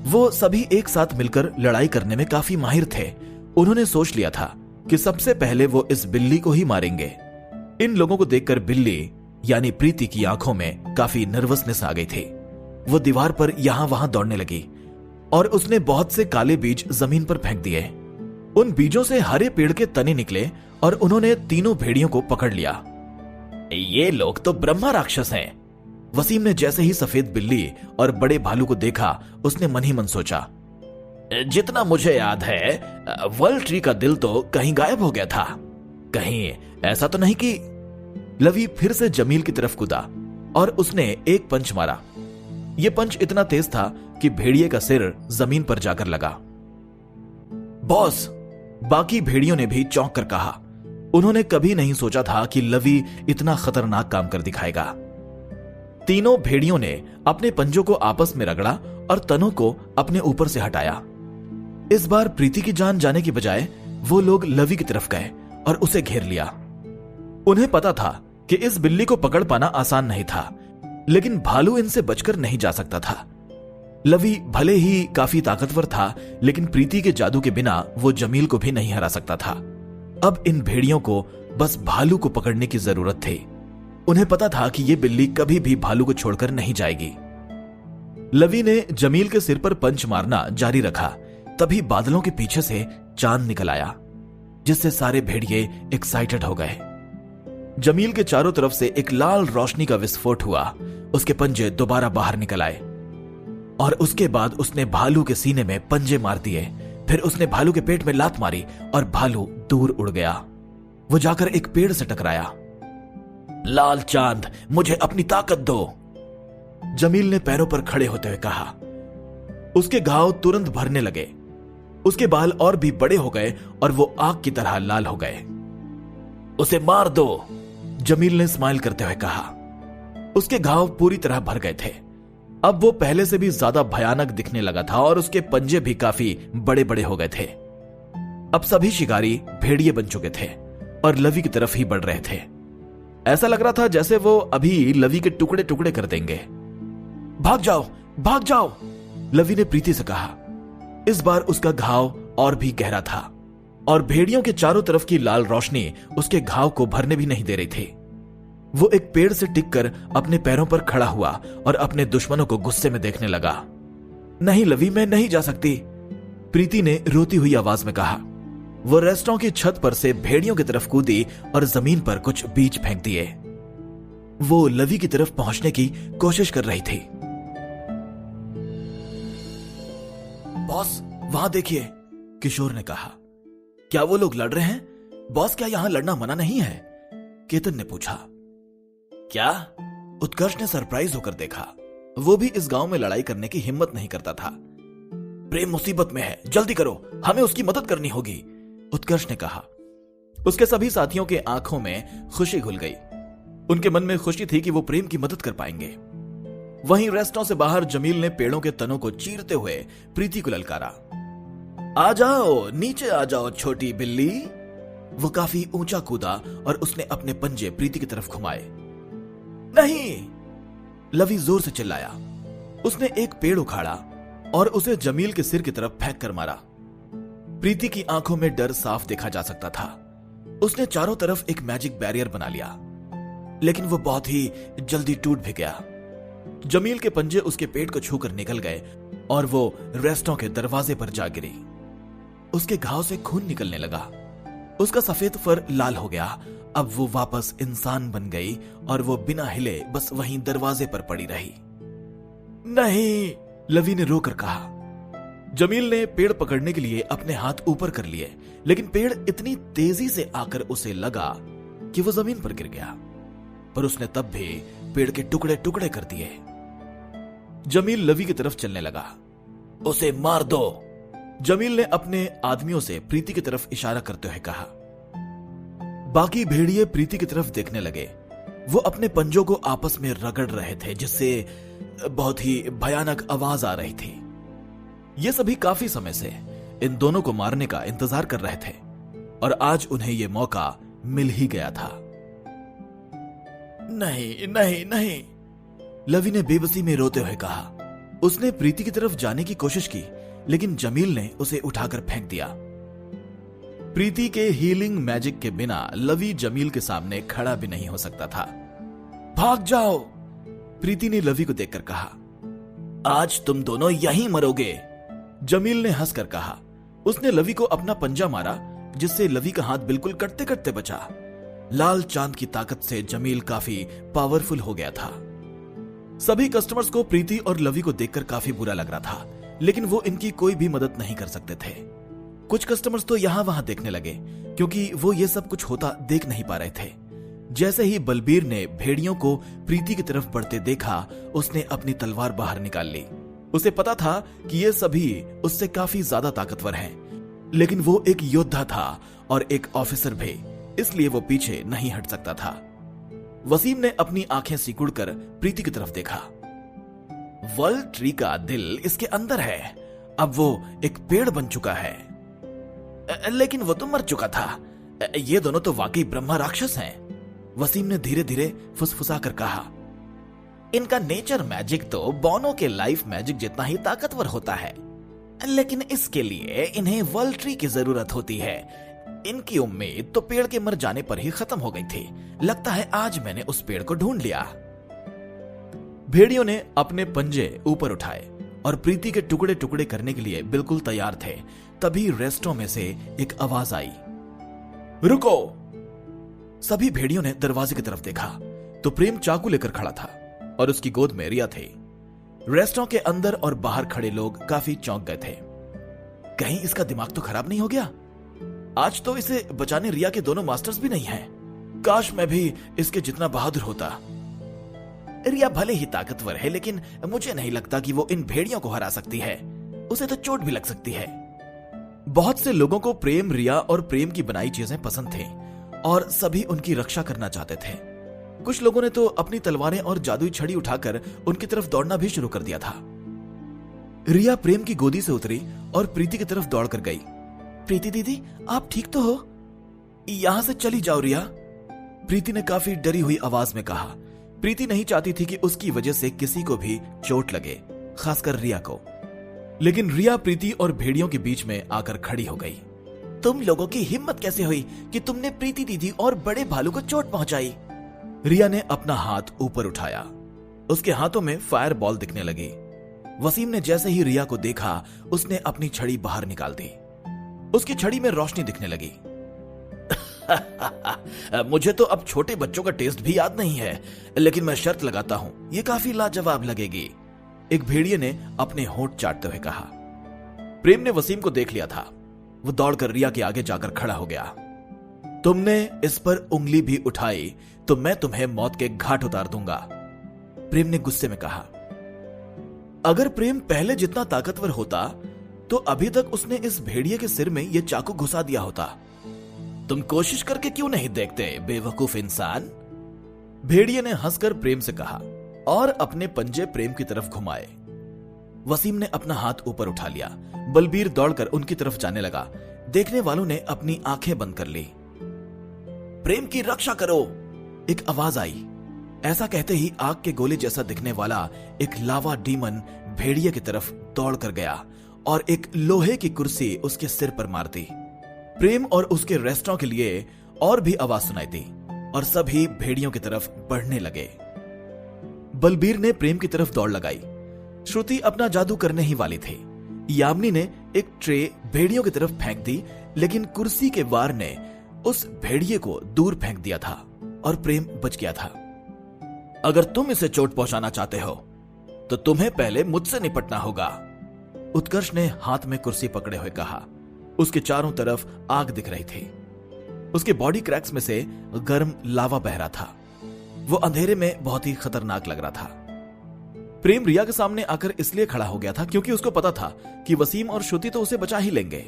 वो सभी एक साथ मिलकर लड़ाई करने में काफी माहिर थे। उन्होंने सोच लिया था कि सबसे पहले वो इस बिल्ली को ही मारेंगे। इन लोगों को देखकर बिल्ली यानी प्रीति की आंखों में काफी नर्वसनेस आ गई थी। वो दीवार पर यहां वहां दौड़ने लगी और उसने बहुत से काले बीज जमीन पर फेंक दिए। उन बीजों से हरे पेड़ के तने निकले और उन्होंने तीनों भेड़ियों को पकड़ लिया। ये लोग तो ब्रह्मा राक्षस हैं। वसीम ने जैसे ही सफेद बिल्ली और बड़े भालू को देखा उसने मन ही मन सोचा, जितना मुझे याद है वर्ल्ड ट्री का दिल तो कहीं गायब हो गया था। कहीं ऐसा तो नहीं कि लवी फिर से जमील की तरफ कूदा और उसने एक पंच मारा। यह पंच इतना तेज था कि भेड़िए का सिर जमीन पर जाकर लगा। बॉस, बाकी भेड़ियों ने भी चौंक कर कहा। उन्होंने कभी नहीं सोचा था कि लवी इतना खतरनाक काम कर दिखाएगा। तीनों भेड़ियों ने अपने पंजों को आपस में रगड़ा और तनों को अपने ऊपर से हटाया। इस बार प्रीति की जान जाने की बजाय वो लोग लवी की तरफ गए और उसे घेर लिया। उन्हें पता था कि इस बिल्ली को पकड़ पाना आसान नहीं था, लेकिन भालू इनसे बचकर नहीं जा सकता था। लवी भले ही काफी ताकतवर था, लेकिन प्रीति के जादू के बिना वो जमील को भी नहीं हरा सकता था। अब इन भेड़ियों को बस भालू को पकड़ने की जरूरत थी। उन्हें पता था कि ये बिल्ली कभी भी भालू को छोड़कर नहीं जाएगी। लवी ने जमील के सिर पर पंच मारना जारी रखा। तभी बादलों के पीछे से चांद निकल आया, जिससे सारे भेड़िए एक्साइटेड हो गए। जमील के चारों तरफ से एक लाल रोशनी का विस्फोट हुआ। उसके पंजे दोबारा बाहर निकल आए और उसके बाद उसने भालू के सीने में पंजे मार दिए। फिर उसने भालू के पेट में लात मारी और भालू दूर उड़ गया। वो जाकर एक पेड़ से टकराया। लाल चांद, मुझे अपनी ताकत दो, जमील ने पैरों पर खड़े होते हुए कहा। उसके घाव तुरंत भरने लगे। उसके बाल और भी बड़े हो गए और वो आग की तरह लाल हो गए। उसे मार दो, जमील ने स्माइल करते हुए कहा। उसके घाव पूरी तरह भर गए थे। अब वो पहले से भी ज्यादा भयानक दिखने लगा था और उसके पंजे भी काफी बड़े बड़े हो गए थे। अब सभी शिकारी भेड़िए बन चुके थे और लवी की तरफ ही बढ़ रहे थे। ऐसा लग रहा था जैसे वो अभी लवी के टुकड़े टुकड़े कर देंगे। भाग जाओ, भाग जाओ, लवी ने प्रीति से कहा। इस बार उसका घाव और भी गहरा था और भेड़ियों के चारों तरफ की लाल रोशनी उसके घाव को भरने भी नहीं दे रही थी। वो एक पेड़ से टिककर अपने पैरों पर खड़ा हुआ और अपने दुश्मनों को गुस्से में देखने लगा। नहीं लवी, मैं नहीं जा सकती, प्रीति ने रोती हुई आवाज में कहा। वो रेस्टोरेंट की छत पर से भेड़ियों की तरफ कूदी और जमीन पर कुछ बीज फेंक दिए। वो लवी की तरफ पहुंचने की कोशिश कर रही थी। बॉस, वहां देखिए, किशोर ने कहा। क्या वो लोग लड़ रहे हैं? बॉस, क्या यहां लड़ना मना नहीं है? केतन ने पूछा। क्या? उत्कर्ष ने सरप्राइज होकर देखा। वो भी इस गांव में लड़ाई करने की हिम्मत नहीं करता था। प्रेम मुसीबत में है, जल्दी करो, हमें उसकी मदद करनी होगी, उत्कर्ष ने कहा। उसके सभी साथियों के आंखों में खुशी घुल गई। उनके मन में खुशी थी कि वो प्रेम की मदद कर पाएंगे। वहीं रेस्टोरेंट से बाहर जमील ने पेड़ों के तनों को चीरते हुए प्रीति को ललकारा। आ जाओ, नीचे आ जाओ छोटी बिल्ली। वो काफी ऊंचा कूदा और उसने अपने पंजे प्रीति की तरफ घुमाए। नहीं, लवी जोर से चिल्लाया। उसने एक पेड़ उखाड़ा और उसे जमील के सिर की तरफ फेंक कर मारा। प्रीति की आंखों में डर साफ देखा जा सकता था। उसने चारों तरफ एक मैजिक बैरियर बना लिया, लेकिन वो बहुत ही जल्दी टूट भी गया। जमील के पंजे उसके पेट को छूकर निकल गए और वो रेस्टोरेंट के दरवाजे पर जा गिरी। उसके घाव से खून निकलने लगा। उसका सफेद फर लाल हो गया। अब वो वापस इंसान बन गई और वो बिना हिले बस वहीं दरवाजे पर पड़ी रही। नहीं, लवी ने रोकर कहा। जमील ने पेड़ पकड़ने के लिए अपने हाथ ऊपर कर लिए, लेकिन पेड़ इतनी तेजी से आकर उसे लगा कि वो जमीन पर गिर गया। पर उसने तब भी पेड़ के टुकड़े टुकड़े कर दिए। जमील लवी की तरफ चलने लगा। उसे मार दो, जमील ने अपने आदमियों से प्रीति की तरफ इशारा करते हुए कहा। बाकी भेड़िए प्रीति की तरफ देखने लगे। वो अपने पंजों को आपस में रगड़ रहे थे, जिससे बहुत ही भयानक आवाज आ रही थी। ये सभी काफी समय से इन दोनों को मारने का इंतजार कर रहे थे और आज उन्हें यह मौका मिल ही गया था। नहीं नहीं नहीं, लवी ने बेबसी में रोते हुए कहा। उसने प्रीति की तरफ जाने की कोशिश की, लेकिन जमील ने उसे उठाकर फेंक दिया। प्रीति के हीलिंग मैजिक के बिना लवी जमील के सामने खड़ा भी नहीं हो सकता था। भाग जाओ, प्रीति ने लवी को देखकर कहा। आज तुम दोनों यहीं मरोगे, जमील ने हंसकर कहा। उसने लवी को अपना पंजा मारा, जिससे लवी का हाथ बिल्कुल कटते कटते बचा। लाल चांद की ताकत से जमील काफी पावरफुल हो गया था। सभी कस्टमर्स को प्रीति और लवी को देखकर काफी बुरा लग रहा था, लेकिन वो इनकी कोई भी मदद नहीं कर सकते थे। कुछ कस्टमर्स तो यहां वहां देखने लगे, क्योंकि वो ये सब कुछ होता देख नहीं पा रहे थे। जैसे ही बलबीर ने भेड़ियों को प्रीति की तरफ बढ़ते देखा, उसने अपनी तलवार बाहर निकाल ली। उसे पता था कि ये सभी उससे काफी ज्यादा ताकतवर हैं, लेकिन वो एक योद्धा था और एक ऑफिसर भी, इसलिए वो पीछे नहीं हट सकता था। वसीम ने अपनी आंखें सिकुड़कर प्रीति की तरफ देखा। वर्ल्ड ट्री का दिल इसके अंदर है। अब वो एक पेड़ बन चुका है। लेकिन वो तो मर चुका था। ये दोनों तो वाकई ब्रह्मा राक्षस हैं, वसीम ने धीरे धीरे फुसफुसाकर कहा। इनका नेचर मैजिक तो बॉनो के लाइफ मैजिक जितना ही ताकतवर होता है, लेकिन इसके लिए इन्हें वर्ल्ड ट्री की जरूरत होती है। इनकी उम्मीद तो पेड़ के मर जाने पर ही खत्म हो गई थी। लगता है आज मैंने उस पेड़ को ढूंढ लिया। भेड़ियों ने अपने पंजे ऊपर उठाए और प्रीति के टुकड़े टुकड़े करने के लिए बिल्कुल तैयार थे। तभी रेस्टोरेंट में से एक आवाज आई, रुको। सभी भेड़ियों ने दरवाजे की तरफ देखा तो प्रेम चाकू लेकर खड़ा था और उसकी गोद में रिया थी। रेस्टोरेंट के अंदर और बाहर खड़े लोग काफी चौंक गए थे। कहीं इसका दिमाग तो खराब नहीं हो गया? आज तो इसे बचाने रिया के दोनों मास्टर्स भी नहीं हैं। काश मैं भी इसके जितना बहादुर होता। रिया भले ही ताकतवर है, लेकिन मुझे नहीं लगता कि वो इन भेड़ियों को हरा सकती है। उसे तो चोट भी लग सकती है। बहुत से लोगों को प्रेम, रिया और प्रेम की बनाई चीजें पसंद थी और सभी उनकी रक्षा करना चाहते थे। कुछ लोगों ने तो अपनी तलवारें और जादुई छड़ी उठाकर उनकी तरफ दौड़ना भी शुरू कर दिया था। रिया प्रेम की गोदी से उतरी और प्रीति की तरफ दौड़कर गई। प्रीति दीदी, आप ठीक तो हो? यहां से चली जाओ रिया, प्रीति ने काफी डरी हुई आवाज में कहा। प्रीति नहीं चाहती थी कि उसकी वजह से किसी को भी चोट लगे, खासकर रिया को। लेकिन रिया प्रीति और भेड़ियों के बीच में आकर खड़ी हो गई। तुम लोगों की हिम्मत कैसे हुई कि तुमने प्रीति दीदी और बड़े भालू को चोट पहुंचाई? रिया ने अपना हाथ ऊपर उठाया। उसके हाथों में फायर बॉल दिखने लगी। वसीम ने जैसे ही रिया को देखा, उसने अपनी छड़ी बाहर निकाल दी। उसकी छड़ी में रोशनी दिखने लगी। मुझे तो अब छोटे बच्चों का टेस्ट भी याद नहीं है, लेकिन मैं शर्त लगाता हूं ये काफी लाजवाब लगेगी, एक भेड़िए ने अपने होंठ चाटते हुए कहा। प्रेम ने वसीम को देख लिया था। वो दौड़कर रिया के आगे जाकर खड़ा हो गया। तुमने इस पर उंगली भी उठाई तो मैं तुम्हें मौत के घाट उतार दूंगा, प्रेम ने गुस्से में कहा। अगर प्रेम पहले जितना ताकतवर होता तो अभी तक उसने इस भेड़िए के सिर में यह चाकू घुसा दिया होता। तुम कोशिश करके क्यों नहीं देखते, बेवकूफ इंसान, भेड़िए ने हंसकर प्रेम से कहा और अपने पंजे प्रेम की तरफ घुमाए। वसीम ने अपना हाथ ऊपर उठा लिया। बलबीर दौड़कर उनकी तरफ जाने लगा। देखने वालों ने अपनी आंखें बंद कर ली। प्रेम की रक्षा करो, एक आवाज आई। ऐसा कहते ही आग के गोले जैसा दिखने वाला एक लावा डीमन भेड़िए की तरफ दौड़कर गया और एक लोहे की कुर्सी उसके सिर पर मार दी। प्रेम और उसके रेस्टोरेंट के लिए और भी आवाज सुनाई दी और सभी भेड़ियों की तरफ बढ़ने लगे। बलबीर ने प्रेम की तरफ दौड़ लगाई। श्रुति अपना जादू करने ही वाली थी। यामिनी ने एक ट्रे भेड़ियों की तरफ फेंक दी, लेकिन कुर्सी के वार ने उस भेड़िए को दूर फेंक दिया था और प्रेम बच गया था। अगर तुम इसे चोट पहुंचाना चाहते हो तो तुम्हें पहले मुझसे निपटना होगा, उत्कर्ष ने हाथ में कुर्सी पकड़े हुए कहा। उसके चारों तरफ आग दिख रही थी। उसके बॉडी क्रैक्स में से गर्म लावा बह रहा था। वो अंधेरे में बहुत ही खतरनाक लग रहा था। प्रेम रिया के सामने आकर इसलिए खड़ा हो गया था क्योंकि उसको पता था कि वसीम और श्रुति तो उसे बचा ही लेंगे,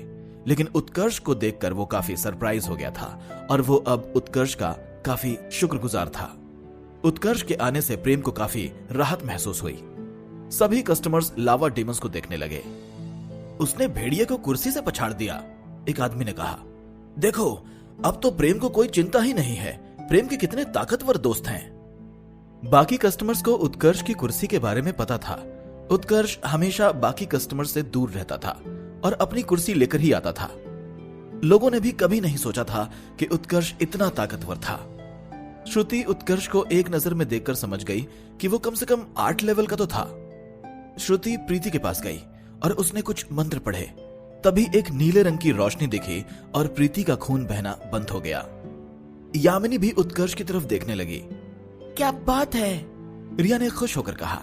लेकिन उत्कर्ष को देखकर वो काफी सरप्राइज हो गया था और वो अब उत्कर्ष का काफी शुक्रगुजार था। उत्कर्ष के आने से प्रेम को काफी राहत महसूस हुई। सभी कस्टमर्स लावा डीमंस को देखने लगे। उसने भेड़िए को कुर्सी से पछाड़ दिया, एक आदमी ने कहा। देखो, अब तो प्रेम को कोई चिंता ही नहीं है। प्रेम के कितने ताकतवर दोस्त हैं। बाकी कस्टमर्स को उत्कर्ष की कुर्सी के बारे में पता था। उत्कर्ष हमेशा बाकी कस्टमर्स से दूर रहता था और अपनी कुर्सी लेकर ही आता था। लोगों ने भी कभी नहीं सोचा था कि उत्कर्ष इतना ताकतवर था। श्रुति उत्कर्ष को एक नजर में देखकर समझ गई कि वो कम से कम 8 लेवल का तो था। श्रुति प्रीति के पास गई और उसने कुछ मंत्र पढ़े। तभी एक नीले रंग की रोशनी दिखी और प्रीति का खून बहना बंद हो गया। यामिनी भी उत्कर्ष की तरफ देखने लगी। क्या बात है, रिया ने खुश होकर कहा।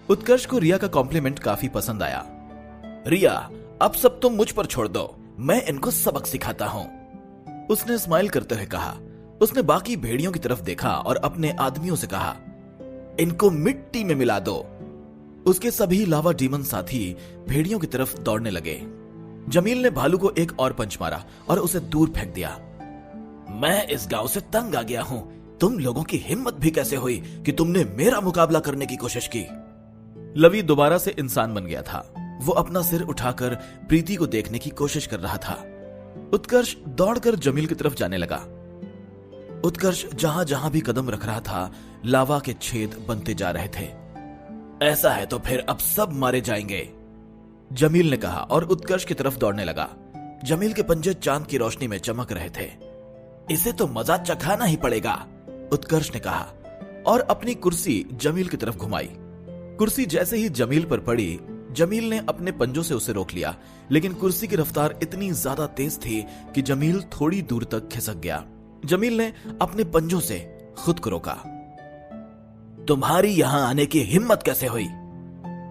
उत्कर्ष को रिया का कॉम्प्लीमेंट काफी पसंद आया। रिया, अब सब तुम मुझ पर छोड़ दो, मैं इनको सबक सिखाता हूं, उसने स्माइल करते हुए कहा। उसने बाकी भेड़ियों की तरफ देखा और अपने आदमियों से कहा, इनको मिट्टी में मिला दो। उसके सभी लावा डीमन साथी भेड़ियों की तरफ दौड़ने लगे। जमील ने भालू को एक और पंच मारा और उसे दूर फेंक दिया। मैं इस गांव से तंग आ गया हूं। तुम लोगों की हिम्मत भी कैसे हुई कि तुमने मेरा मुकाबला करने की कोशिश की। लवी दोबारा से इंसान बन गया था। वो अपना सिर उठाकर प्रीति को देखने की कोशिश कर रहा था। उत्कर्ष दौड़कर जमील की तरफ जाने लगा। उत्कर्ष जहां जहां भी कदम रख रहा था, लावा के छेद बनते जा रहे थे। ऐसा है तो फिर अब सब मारे जाएंगे, जमील ने कहा और उत्कर्ष की तरफ दौड़ने लगा। जमील के पंजे चांद की रोशनी में चमक रहे थे। इसे तो मजा चखाना ही पड़ेगा, उत्कर्ष ने कहा और अपनी कुर्सी जमील की तरफ घुमाई। कुर्सी जैसे ही जमील पर पड़ी, जमील ने अपने पंजों से उसे रोक लिया, लेकिन कुर्सी की रफ्तार इतनी ज्यादा तेज थी कि जमील थोड़ी दूर तक खिसक गया। जमील ने अपने पंजों से खुद को रोका। तुम्हारी यहां आने की हिम्मत कैसे हुई,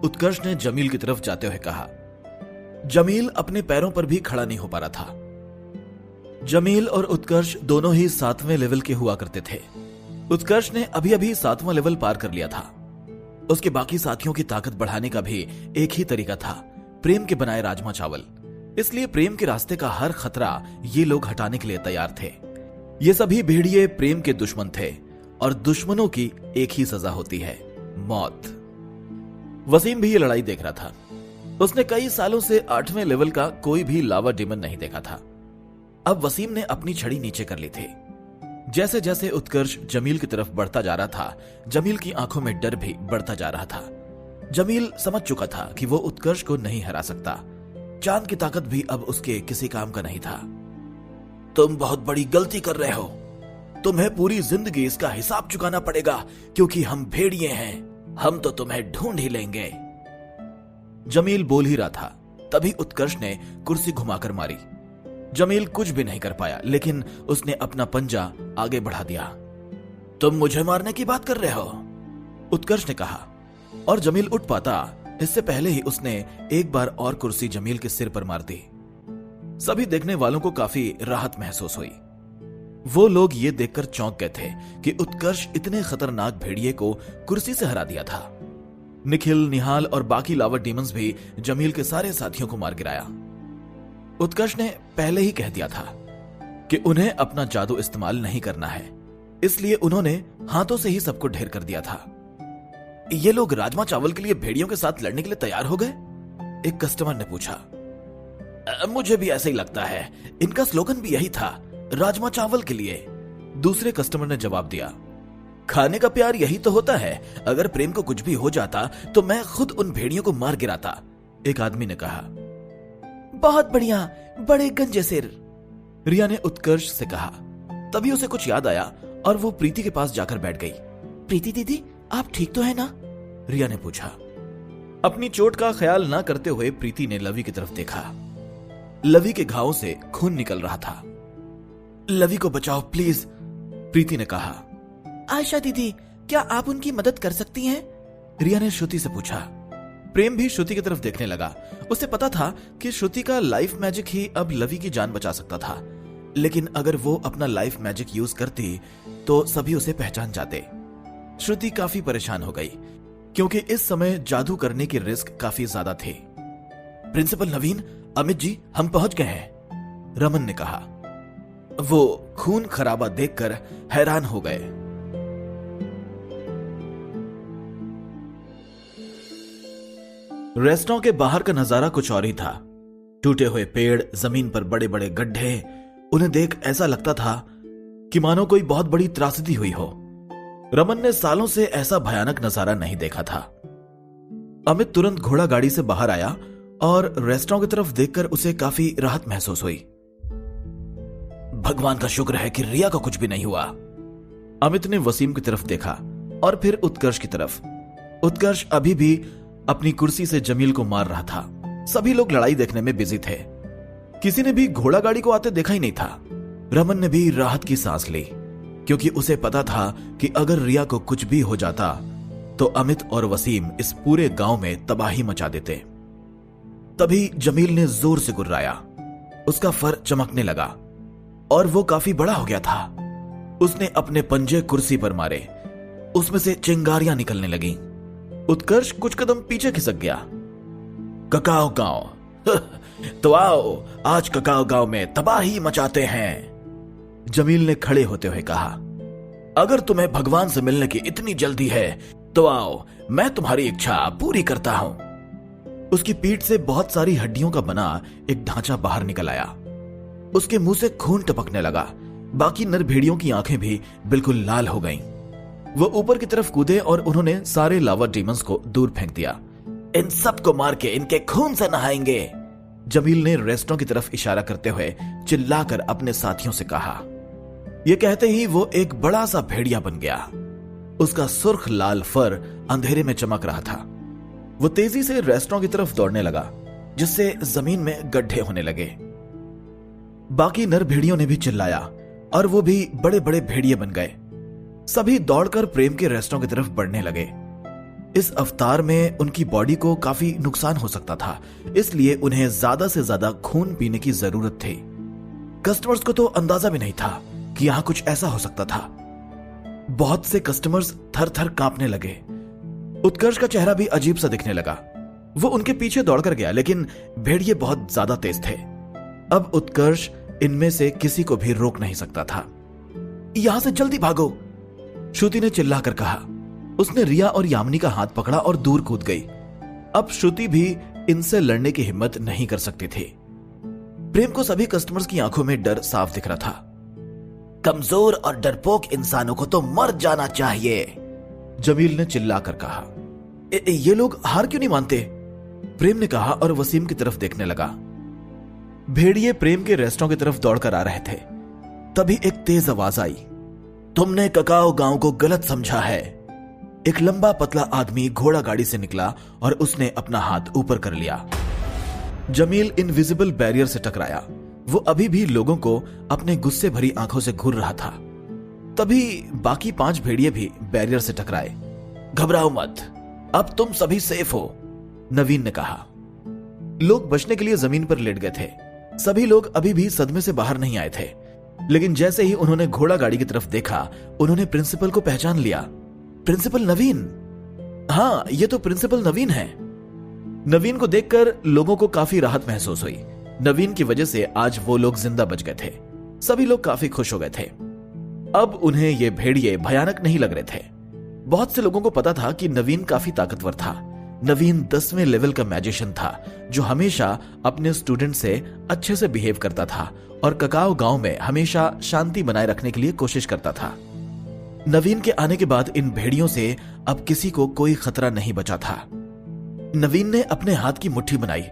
उत्कर्ष ने जमील की तरफ जाते हुए कहा। जमील अपने पैरों पर भी खड़ा नहीं हो पा रहा था। जमील और उत्कर्ष दोनों ही 7वें लेवल के हुआ करते थे। उत्कर्ष ने अभी अभी 7वां लेवल पार कर लिया था। उसके बाकी साथियों की ताकत बढ़ाने का भी एक ही तरीका था, प्रेम के बनाए राजमा चावल। इसलिए प्रेम के रास्ते का हर खतरा ये लोग हटाने के लिए तैयार थे। ये सभी भेड़िए प्रेम के दुश्मन थे और दुश्मनों की एक ही सजा होती है, मौत। वसीम भी ये लड़ाई देख रहा था। उसने कई सालों से 8वें लेवल का कोई भी लावा डेमन नहीं देखा था। अब वसीम ने अपनी छड़ी नीचे कर ली थी। जैसे जैसे उत्कर्ष जमील की तरफ बढ़ता जा रहा था, जमील की आंखों में डर भी बढ़ता जा रहा था। जमील समझ चुका था कि वो उत्कर्ष को नहीं हरा सकता। चांद की ताकत भी अब उसके किसी काम का नहीं था। तुम बहुत बड़ी गलती कर रहे हो। तुम्हें पूरी जिंदगी इसका हिसाब चुकाना पड़ेगा, क्योंकि हम भेड़िए हैं। हम तो तुम्हें ढूंढ ही लेंगे। जमील बोल ही रहा था, तभी उत्कर्ष ने कुर्सी घुमाकर मारी। जमील कुछ भी नहीं कर पाया, लेकिन उसने अपना पंजा आगे बढ़ा दिया। तुम मुझे मारने की बात कर रहे हो? उत्कर्ष ने कहा, और जमील उठ पाता इससे पहले ही उसने एक बार और कुर्सी जमील के सिर पर मार दी। सभी देखने वालों को काफी राहत महसूस हुई। वो लोग ये देखकर चौंक गए थे कि उत्कर्ष इतने खतरनाक भेड़िए को कुर्सी से हरा दिया था। निखिल, निहाल और बाकी लावा डीमंस भी जमील के सारे साथियों को मार गिराया। उत्कर्ष ने पहले ही कह दिया था कि उन्हें अपना जादू इस्तेमाल नहीं करना है, इसलिए उन्होंने हाथों से ही सबको ढेर कर दिया था। ये लोग राजमा चावल के लिए भेड़ियों के साथ लड़ने के लिए तैयार हो गए? एक कस्टमर ने पूछा। मुझे भी ऐसे ही लगता है, इनका स्लोगन भी यही था, राजमा चावल के लिए। दूसरे कस्टमर ने जवाब दिया, खाने का प्यार यही तो होता है। अगर प्रेम को कुछ भी हो जाता तो मैं खुद उन भेड़ियों को मार गिराता। एक आदमी ने कहा। बहुत बढ़िया, बड़े गंजे सिर, रिया ने उत्कर्ष से कहा। तभी उसे कुछ याद आया और वो प्रीति के पास जाकर बैठ गई। प्रीति दीदी, आप ठीक तो है ना? रिया ने पूछा। अपनी चोट का ख्याल न करते हुए प्रीति ने लवी की तरफ देखा। लवी के घावों से खून निकल रहा था। लवी को बचाओ प्लीज, प्रीति ने कहा। आयशा दीदी, क्या आप उनकी मदद कर सकती हैं? रिया ने श्रुति से पूछा। प्रेम भी श्रुति की तरफ देखने लगा। उसे पता था कि श्रुति का लाइफ मैजिक ही अब लवी की जान बचा सकता था, लेकिन अगर वो अपना लाइफ मैजिक यूज करती तो सभी उसे पहचान जाते। श्रुति काफी परेशान हो गई, क्योंकि इस समय जादू करने की रिस्क काफी ज्यादा थे। प्रिंसिपल नवीन, अमित जी, हम पहुंच गए हैं, रमन ने कहा। वो खून खराबा देखकर हैरान हो गए। रेस्टोरेंट के बाहर का नजारा कुछ और ही था। टूटे हुए पेड़, जमीन पर बड़े बड़े गड्ढे, उन्हें देख ऐसा लगता था कि मानो कोई बहुत बड़ी त्रासदी हुई हो। रमन ने सालों से ऐसा भयानक नजारा नहीं देखा था। अमित तुरंत घोड़ा गाड़ी से बाहर आया और रेस्टोरेंट की तरफ देखकर उसे काफी राहत महसूस हुई। भगवान का शुक्र है कि रिया को कुछ भी नहीं हुआ। अमित ने वसीम की तरफ देखा और फिर उत्कर्ष की तरफ। उत्कर्ष अभी भी अपनी कुर्सी से जमील को मार रहा था। सभी लोग लड़ाई देखने में बिजी थे। किसी ने भी घोड़ा गाड़ी को आते देखा ही नहीं था। रमन ने भी राहत की सांस ली, क्योंकि उसे पता था कि अगर रिया को कुछ भी हो जाता तो अमित और वसीम इस पूरे गांव में तबाही मचा देते। तभी जमील ने जोर से गुर्राया। उसका फर चमकने लगा और वो काफी बड़ा हो गया था। उसने अपने पंजे कुर्सी पर मारे, उसमें से चिंगारियां निकलने लगीं। उत्कर्ष कुछ कदम पीछे खिसक गया। ककाओ गांव तो आओ, आज ककाओ गांव में तबाही मचाते हैं, जमील ने खड़े होते हुए कहा। अगर तुम्हें भगवान से मिलने की इतनी जल्दी है तो आओ, मैं तुम्हारी इच्छा पूरी करता हूं। उसकी पीठ से बहुत सारी हड्डियों का बना एक ढांचा बाहर निकल आया। उसके मुंह से खून टपकने लगा। बाकी नर भेड़ियों की आंखें भी बिल्कुल लाल हो गईं। वो ऊपर की तरफ कूदे और उन्होंने सारे लावा डीमंस को दूर फेंक दिया। इन सबको मार के इनके खून से नहाएंगे, जमील ने रेस्टोरेंट की तरफ इशारा करते हुए चिल्लाकर अपने साथियों से कहा। यह कहते ही वो एक बड़ा सा भेड़िया बन गया। उसका सुर्ख लाल फर अंधेरे में चमक रहा था। वो तेजी से रेस्टोरेंट की तरफ दौड़ने लगा, जिससे जमीन में गड्ढे होने लगे। बाकी नर भेड़ियों ने भी चिल्लाया और वो भी बड़े बड़े भेड़िए बन गए। सभी दौड़कर प्रेम के रेस्टोरेंट की तरफ बढ़ने लगे। इस अवतार में उनकी बॉडी को काफी नुकसान हो सकता था, इसलिए उन्हें ज्यादा से ज्यादा खून पीने की जरूरत थी। कस्टमर्स को तो अंदाजा भी नहीं था कि यहां कुछ ऐसा हो सकता था। बहुत से कस्टमर्स थर थर कांपने लगे। उत्कर्ष का चेहरा भी अजीब सा दिखने लगा। वो उनके पीछे दौड़कर गया, लेकिन भेड़िए बहुत ज्यादा तेज थे। अब उत्कर्ष इनमें से किसी को भी रोक नहीं सकता था। यहां से जल्दी भागो, श्रुति ने चिल्लाकर कहा। उसने रिया और यामिनी का हाथ पकड़ा और दूर कूद गई। अब श्रुति भी इनसे लड़ने की हिम्मत नहीं कर सकती थी। प्रेम को सभी कस्टमर्स की आंखों में डर साफ दिख रहा था। कमजोर और डरपोक इंसानों को तो मर जाना चाहिए, जमील ने चिल्लाकर कहा। ये लोग हार क्यों नहीं मानते? प्रेम ने कहा और वसीम की तरफ देखने लगा। भेड़िए प्रेम के रेस्टोरेंट की तरफ दौड़कर आ रहे थे। तभी एक तेज आवाज आई, तुमने ककाओ गांव को गलत समझा है। एक लंबा पतला आदमी घोड़ा गाड़ी से निकला और उसने अपना हाथ ऊपर कर लिया। जमील इनविजिबल बैरियर से टकराया। वो अभी भी लोगों को अपने गुस्से भरी आंखों से घूर रहा था। तभी बाकी 5 भेड़िए भी बैरियर से टकराए। घबराओ मत, अब तुम सभी सेफ हो, नवीन ने कहा। लोग बचने के लिए जमीन पर लेट गए थे। सभी लोग अभी भी सदमे से बाहर नहीं आए थे, लेकिन जैसे ही उन्होंने घोड़ा गाड़ी की तरफ देखा, उन्होंने प्रिंसिपल को पहचान लिया। प्रिंसिपल नवीन, हाँ ये तो प्रिंसिपल नवीन है। नवीन को देखकर लोगों को काफी राहत महसूस हुई। नवीन की वजह से आज वो लोग जिंदा बच गए थे। सभी लोग काफी खुश हो गए थे। अब उन्हें ये भेड़िए भयानक नहीं लग रहे थे। बहुत से लोगों को पता था कि नवीन काफी ताकतवर था। नवीन 10वें लेवल का मैजिशियन था जो हमेशा अपने स्टूडेंट से अच्छे से बिहेव करता था और ककाओ गांव में हमेशा शांति बनाए रखने के लिए कोशिश करता था। नवीन के आने के बाद इन भेड़ियों से अब किसी को कोई खतरा नहीं बचा था। नवीन ने अपने हाथ की मुट्ठी बनाई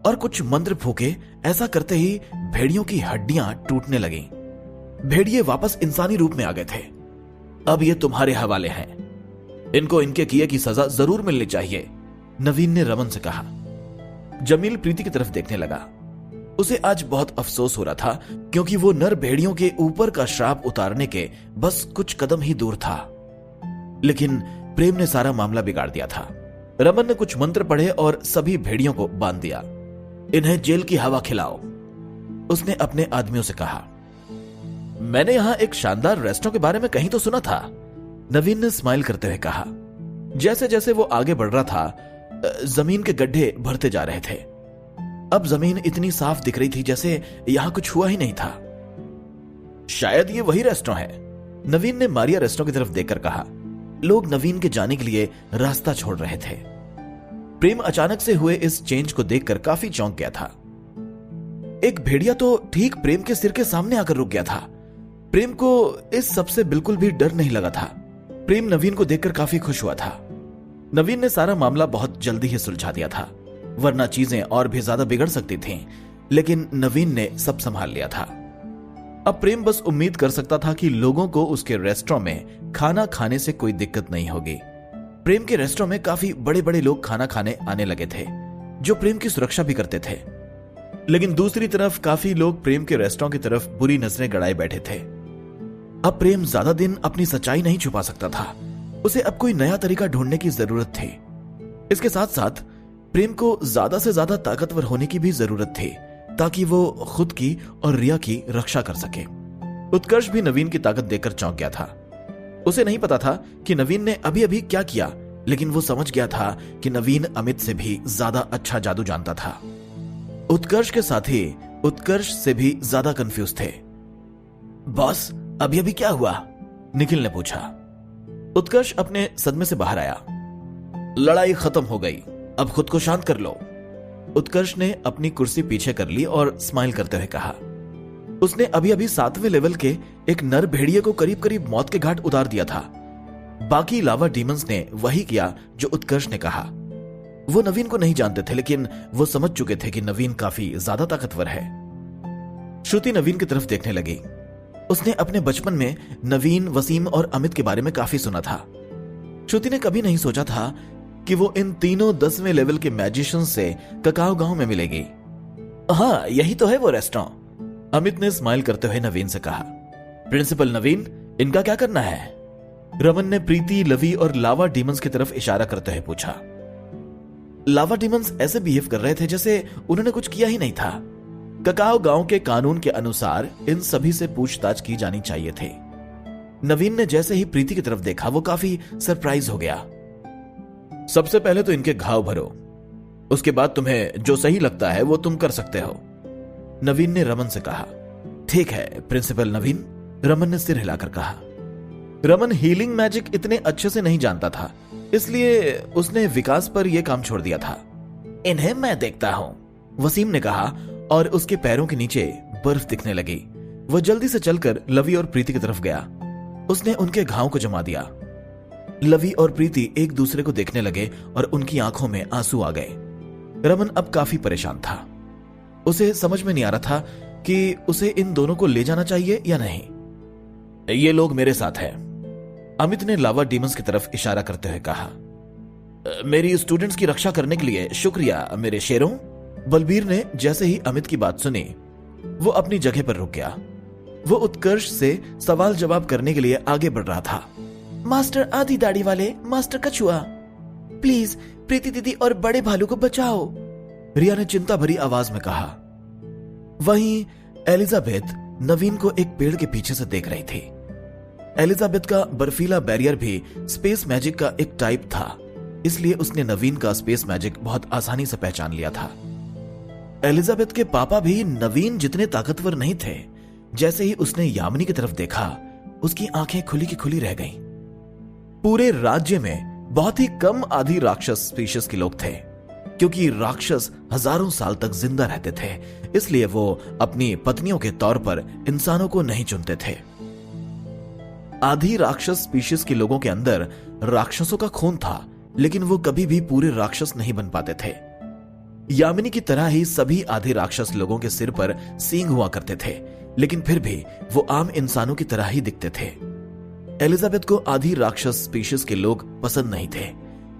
और कुछ मंत्र फूके। ऐसा करते ही भेड़ियों की हड्डियां टूटने लगीं। भेड़िए वापस इंसानी रूप में आ गए थे। अब ये तुम्हारे हवाले हैं, इनको इनके किए की सजा जरूर मिलनी चाहिए, नवीन ने रमन से कहा। जमील प्रीति की तरफ देखने लगा। उसे आज बहुत अफसोस हो रहा था क्योंकि वो नर भेड़ियों के ऊपर का श्राप उतारने के बस कुछ कदम ही दूर था। लेकिन प्रेम ने सारा मामला बिगाड़ दिया था। रमन ने कुछ मंत्र पढ़े और सभी भेड़ियों को बांध दिया। इन्हें जेल की हवा खिलाओ, उसने अपने आदमियों से कहा। मैंने यहां एक शानदार रेस्टोरेंट के बारे में कहीं तो सुना था, नवीन ने स्माइल करते हुए कहा। जैसे जैसे वो आगे बढ़ रहा था, जमीन के गड्ढे भरते जा रहे थे। अब जमीन इतनी साफ दिख रही थी जैसे यहां कुछ हुआ ही नहीं था। शायद ये वही रेस्टोरेंट है, नवीन ने मारिया रेस्टोरेंट की तरफ देखकर कहा। लोग नवीन के जाने के लिए रास्ता छोड़ रहे थे। प्रेम अचानक से हुए इस चेंज को देखकर काफी चौंक गया था। एक भेड़िया तो ठीक प्रेम के सिर के सामने आकर रुक गया था। प्रेम को इस सबसे बिल्कुल भी डर नहीं लगा था। प्रेम नवीन को देखकर काफी खुश हुआ था। नवीन ने सारा मामला बहुत जल्दी ही सुलझा दिया था, वरना चीजें और भी ज्यादा बिगड़ सकती थीं, लेकिन नवीन ने सब संभाल लिया था। अब प्रेम बस उम्मीद कर सकता था कि लोगों को उसके रेस्टोरेंट में खाना खाने से कोई दिक्कत नहीं होगी। प्रेम के रेस्टोरेंट में काफी बड़े बड़े लोग खाना खाने आने लगे थे जो प्रेम की सुरक्षा भी करते थे। लेकिन दूसरी तरफ काफी लोग प्रेम के रेस्टोरेंट की तरफ बुरी नजरें गड़ाए बैठे थे। अब प्रेम ज्यादा दिन अपनी सच्चाई नहीं छुपा सकता था। उसे अब कोई नया तरीका ढूंढने की जरूरत थी। इसके साथ साथ प्रेम को ज्यादा से ज्यादा ताकतवर होने की भी जरूरत थी ताकि वो खुद की और रिया की रक्षा कर सके। उत्कर्ष भी नवीन की ताकत देखकर चौंक गया था। उसे नहीं पता था कि नवीन ने अभी अभी क्या किया, लेकिन वो समझ गया था कि नवीन अमित से भी ज्यादा अच्छा जादू जानता था। उत्कर्ष के साथी उत्कर्ष से भी ज्यादा कंफ्यूज थे। बॉस, अभी अभी क्या हुआ? निखिल ने पूछा। उत्कर्ष अपने सदमे से बाहर आया। लड़ाई खत्म हो गई, अब खुद को शांत कर लो। उत्कर्ष ने अपनी कुर्सी पीछे कर ली और स्माइल करते हुए कहा। उसने अभी अभी 7वें लेवल के एक नर भेड़िए को करीब करीब मौत के घाट उतार दिया था। बाकी लावा डीमंस ने वही किया जो उत्कर्ष ने कहा। वो नवीन को नहीं जानते थे, लेकिन वो समझ चुके थे कि नवीन काफी ज्यादा ताकतवर है। श्रुति नवीन की तरफ देखने लगी। उसने अपने बचपन में नवीन, वसीम और अमित के बारे में काफी सुना था। श्रुति ने कभी नहीं सोचा था कि वो इन तीनों 10वें लेवल के मैजिशियन से ककाओ गांव में मिलेगी। हाँ, यही तो है वो रेस्टोरेंट, अमित ने स्माइल करते हुए नवीन से कहा। प्रिंसिपल नवीन, इनका क्या करना है? रमन ने प्रीति, लवी और लावा डीमंस की तरफ इशारा करते हुए पूछा। लावा डीमंस ऐसे बिहेव कर रहे थे जैसे उन्होंने कुछ किया ही नहीं था। ककाओ गांव के कानून के अनुसार इन सभी से पूछताछ की जानी चाहिए थी। नवीन ने जैसे ही प्रीति की तरफ देखा, वो काफी सरप्राइज हो गया। सबसे पहले तो इनके घाव भरो, उसके बाद तुम्हें जो सही लगता है वो तुम कर सकते हो, नवीन ने रमन से कहा। ठीक है प्रिंसिपल नवीन, रमन ने सिर हिलाकर कहा। रमन हीलिंग मैजिक इतने अच्छे से नहीं जानता था, इसलिए उसने विकास पर यह काम छोड़ दिया था। इन्हें मैं देखता हूं, वसीम ने कहा और उसके पैरों के नीचे बर्फ दिखने लगी। वह जल्दी से चलकर लवी और प्रीति की तरफ गया। उसने उनके घाव को जमा दिया। लवी और प्रीति एक दूसरे को देखने लगे और उनकी आंखों में आंसू आ गए। रमन अब काफी परेशान था। उसे समझ में नहीं आ रहा था कि उसे इन दोनों को ले जाना चाहिए या नहीं। ये लोग मेरे साथ हैं, अमित ने लावा डीमंस की तरफ इशारा करते हुए कहा। मेरी स्टूडेंट्स की रक्षा करने के लिए शुक्रिया मेरे शेरों। बलबीर ने जैसे ही अमित की बात सुनी, वो अपनी जगह पर रुक गया। वो उत्कर्ष से सवाल जवाब करने के लिए आगे बढ़ रहा था। मास्टर आधी दाढ़ी वाले, मास्टर कछुआ, प्लीज प्रीति दीदी और बड़े भालू को बचाओ, रिया ने चिंता भरी आवाज में कहा। वहीं एलिजाबेथ नवीन को एक पेड़ के पीछे से देख रही थी। एलिजाबेथ का बर्फीला बैरियर भी स्पेस मैजिक का एक टाइप था, इसलिए उसने नवीन का स्पेस मैजिक बहुत आसानी से पहचान लिया था। एलिजाबेथ के पापा भी नवीन जितने ताकतवर नहीं थे। जैसे ही उसने यामिनी की तरफ देखा, उसकी आंखें खुली की खुली रह गईं। पूरे राज्य में बहुत ही कम आधी राक्षस स्पीशीज के लोग थे, क्योंकि राक्षस हजारों साल तक जिंदा रहते थे, इसलिए वो अपनी पत्नियों के तौर पर इंसानों को नहीं चुनते थे। आधी राक्षस स्पीशीज के लोगों के अंदर राक्षसों का खून था, लेकिन वो कभी भी पूरे राक्षस नहीं बन पाते थे। यामिनी की तरह ही सभी आधे राक्षस लोगों के सिर पर सींग हुआ करते थे, लेकिन फिर भी वो आम इंसानों की तरह ही दिखते थे। एलिजाबेथ को आधी राक्षस स्पीशीज के लोग पसंद नहीं थे,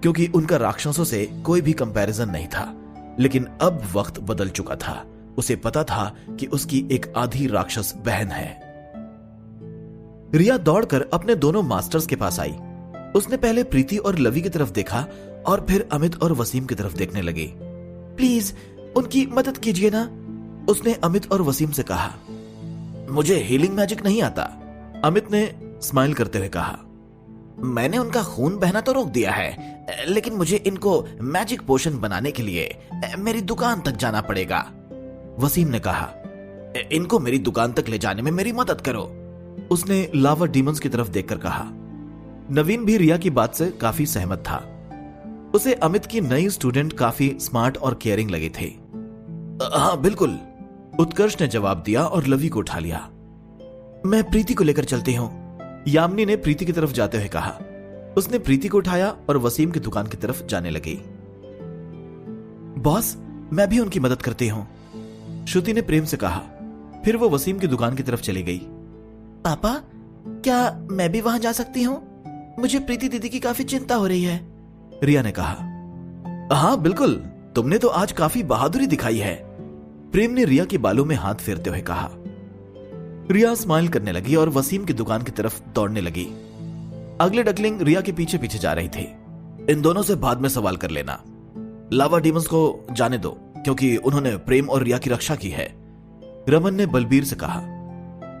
क्योंकि उनका राक्षसों से कोई भी कंपैरिजन नहीं था। लेकिन अब वक्त बदल चुका था। उसे पता था कि उसकी एक आधी राक्षस बहन है। रिया दौड़कर अपने दोनों मास्टर्स के पास आई। उसने पहले प्रीति और लवी की तरफ देखा और फिर अमित और वसीम की तरफ देखने लगी। प्लीज उनकी मदद कीजिए ना, उसने अमित और वसीम से कहा। मुझे हीलिंग मैजिक नहीं आता, अमित ने स्माइल करते हुए कहा। मैंने उनका खून बहना तो रोक दिया है, लेकिन मुझे इनको मैजिक पोशन बनाने के लिए मेरी दुकान तक जाना पड़ेगा, वसीम ने कहा। इनको मेरी दुकान तक ले जाने में मेरी मदद करो, उसने लावा डीमंस की तरफ देखकर कहा। नवीन भी रिया की बात से काफी सहमत था। उसे अमित की नई स्टूडेंट काफी स्मार्ट और केयरिंग लगी थी। हाँ बिल्कुल, उत्कर्ष ने जवाब दिया और लवी को उठा लिया। मैं प्रीति को लेकर चलती हूं, यामिनी ने प्रीति की तरफ जाते हुए कहा। उसने प्रीति को उठाया और वसीम की दुकान की तरफ जाने लगी। बॉस, मैं भी उनकी मदद करती हूं, श्रुति ने प्रेम से कहा। फिर वो वसीम की दुकान की तरफ चली गई। पापा, क्या मैं भी वहां जा सकती हूं? मुझे प्रीति दीदी की काफी चिंता हो रही है, रिया ने कहा। हाँ बिल्कुल, तुमने तो आज काफी बहादुरी दिखाई है, प्रेम ने रिया के बालों में हाथ फेरते हुए कहा। रिया स्माइल करने लगी और वसीम की दुकान की तरफ दौड़ने लगी। अगले डकलिंग रिया के पीछे पीछे जा रही थी। इन दोनों से बाद में सवाल कर लेना, लावा डीमंस को जाने दो, क्योंकि उन्होंने प्रेम और रिया की रक्षा की है, रमन ने बलबीर से कहा।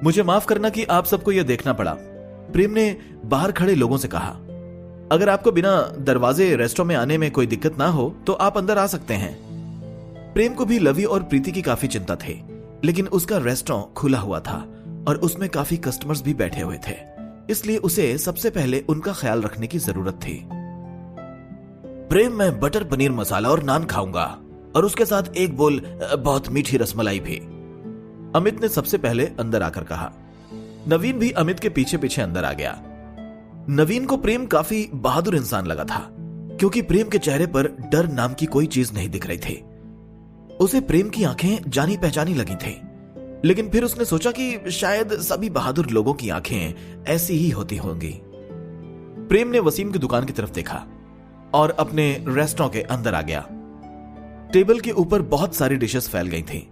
मुझे माफ करना कि आप सबको यह देखना पड़ा, प्रेम ने बाहर खड़े लोगों से कहा। अगर आपको बिना दरवाजे रेस्टोरेंट में आने में कोई दिक्कत ना हो तो आप अंदर आ सकते हैं। प्रेम को भी लवी और प्रीति की काफी चिंता थी, लेकिन उसका रेस्टोरेंट खुला हुआ था और उसमें काफी कस्टमर्स भी बैठे हुए थे, इसलिए उसे सबसे पहले उनका ख्याल रखने की जरूरत थी। प्रेम, मैं बटर पनीर मसाला और नान खाऊंगा और उसके साथ एक बोल बहुत मीठी रसमलाई भी, अमित ने सबसे पहले अंदर आकर कहा। नवीन भी अमित के पीछे पीछे अंदर आ गया। नवीन को प्रेम काफी बहादुर इंसान लगा था, क्योंकि प्रेम के चेहरे पर डर नाम की कोई चीज नहीं दिख रही थी। उसे प्रेम की आंखें जानी पहचानी लगी थी, लेकिन फिर उसने सोचा कि शायद सभी बहादुर लोगों की आंखें ऐसी ही होती होंगी। प्रेम ने वसीम की दुकान की तरफ देखा और अपने रेस्टोरेंट के अंदर आ गया। टेबल के ऊपर बहुत सारी डिशेस फैल गई थी।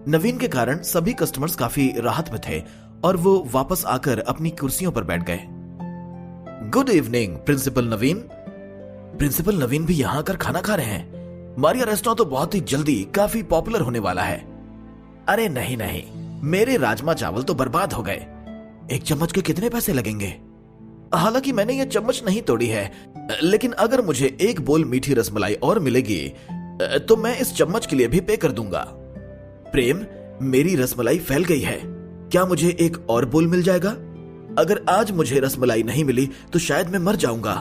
नवीन के कारण सभी कस्टमर्स काफी राहत में थे और वो वापस आकर अपनी कुर्सियों पर बैठ गए। गुड इवनिंग प्रिंसिपल नवीन। प्रिंसिपल नवीन भी यहां आकर खाना खा रहे हैं। मारिया रेस्टोरेंट तो बहुत ही जल्दी काफी पॉपुलर होने वाला है। अरे नहीं नहीं, मेरे राजमा चावल तो बर्बाद हो गए। एक चम्मच के कितने पैसे लगेंगे? हालांकि मैंने ये चम्मच नहीं तोड़ी है, लेकिन अगर मुझे एक बोल मीठी रसमलाई और मिलेगी तो मैं इस चम्मच के लिए भी पे कर दूंगा। प्रेम, मेरी रसमलाई फैल गई है, क्या मुझे एक और बोल मिल जाएगा? अगर आज मुझे रसमलाई नहीं मिली तो शायद मैं मर जाऊंगा।